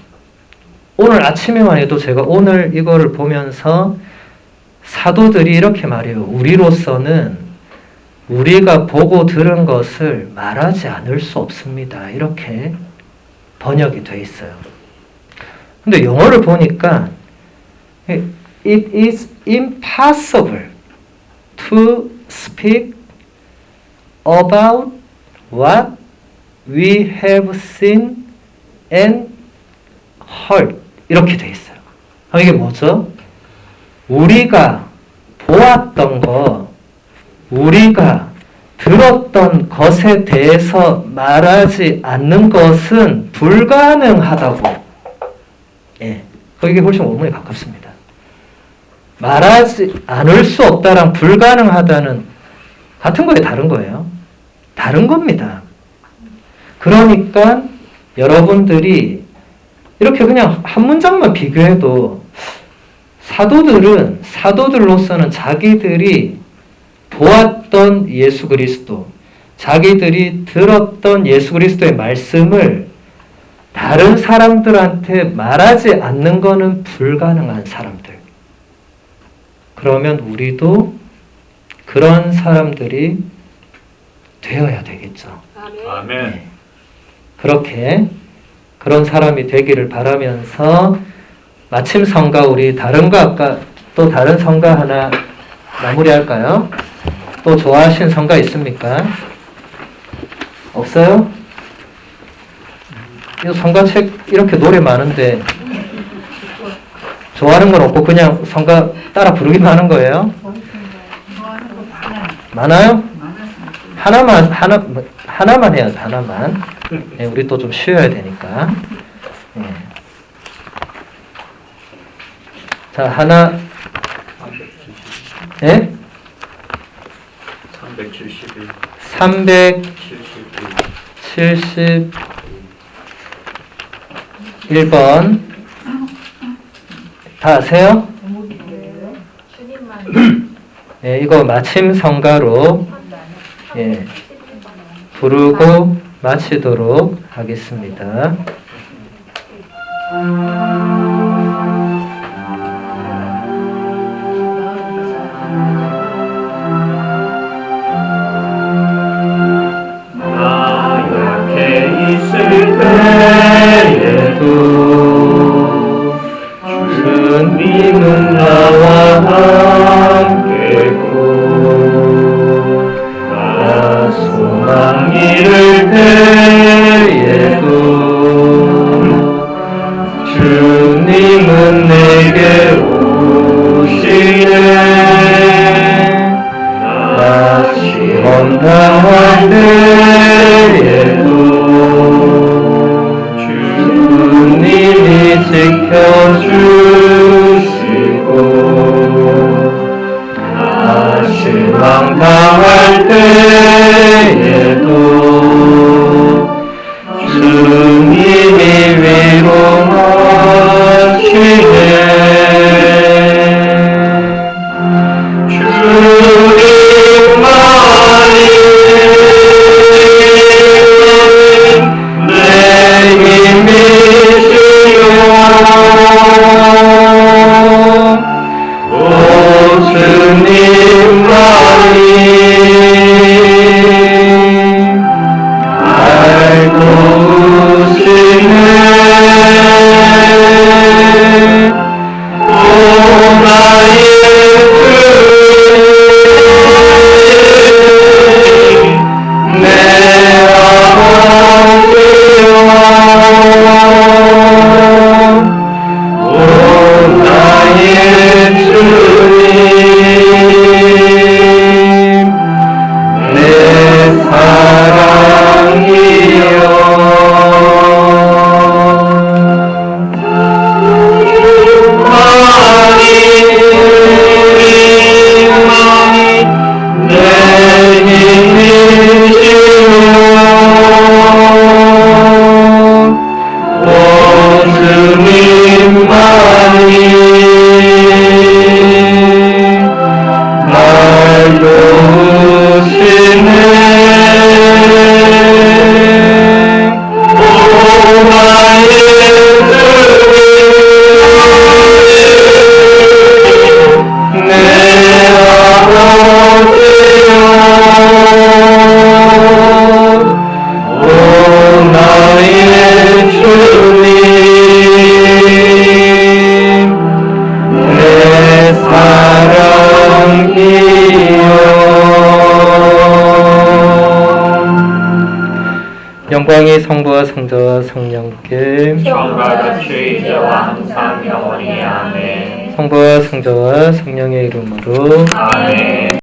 오늘 아침에만 해도 제가 오늘 이거를 보면서 사도들이 이렇게 말해요. 우리로서는 우리가 보고 들은 것을 말하지 않을 수 없습니다. 이렇게 번역이 돼 있어요. 근데 영어를 보니까 It is impossible to speak about what we have seen and heard. 이렇게 돼 있어요. 이게 뭐죠? 우리가 보았던 거, 우리가 들었던 것에 대해서 말하지 않는 것은 불가능하다고. 예, 이게 훨씬 원문에 가깝습니다. 말하지 않을 수 없다랑 불가능하다는 같은 거예요, 다른 거예요? 다른 겁니다. 그러니까 여러분들이 이렇게 그냥 한 문장만 비교해도 사도들은 사도들로서는 자기들이 보았던 예수 그리스도, 자기들이 들었던 예수 그리스도의 말씀을 다른 사람들한테 말하지 않는 것은 불가능한 사람들. 그러면 우리도 그런 사람들이 되어야 되겠죠. 아멘. 네. 그렇게 그런 사람이 되기를 바라면서 마침 성가 우리 다른 거 아까 또 다른 성가 하나 마무리할까요? 또 좋아하시는 성가 있습니까? 없어요? 이 성가책 이렇게 노래 많은데 좋아하는 건 없고 그냥 성가 따라 부르기만 하는 거예요? 많아요? 하나만 해야죠. 하나만. 예, 우리 또 좀 쉬어야 되니까. 예. 자, 하나. 예? 371번. 다 아세요? 예, 이거 마침 성가로 예, 부르고 마치도록 하겠습니다. 있을 때에도 주님은 나와 함께고 나 소망 잃을 때에도 주님은 내게 오시네 나 시험 당할 때에도 주님이 지켜주시고 나 실망 당할 때에도 주님이 위로하시네 주님만이 내 힘이시여 오 주님만이 날 도우시네 오 나의 주님 내 아버지여 오 나의 주님 내 사랑이여 주님만이 내 힘이시여 오 주님만이 날 도우시네 오 나의 주님 내 아버지여 오 나의 주님 내 사랑이여 영광이 성부와 성자와 성령께 처음과 같이 이제와 항상 영원히 아멘 성부와 성자와 성령의 이름으로 아멘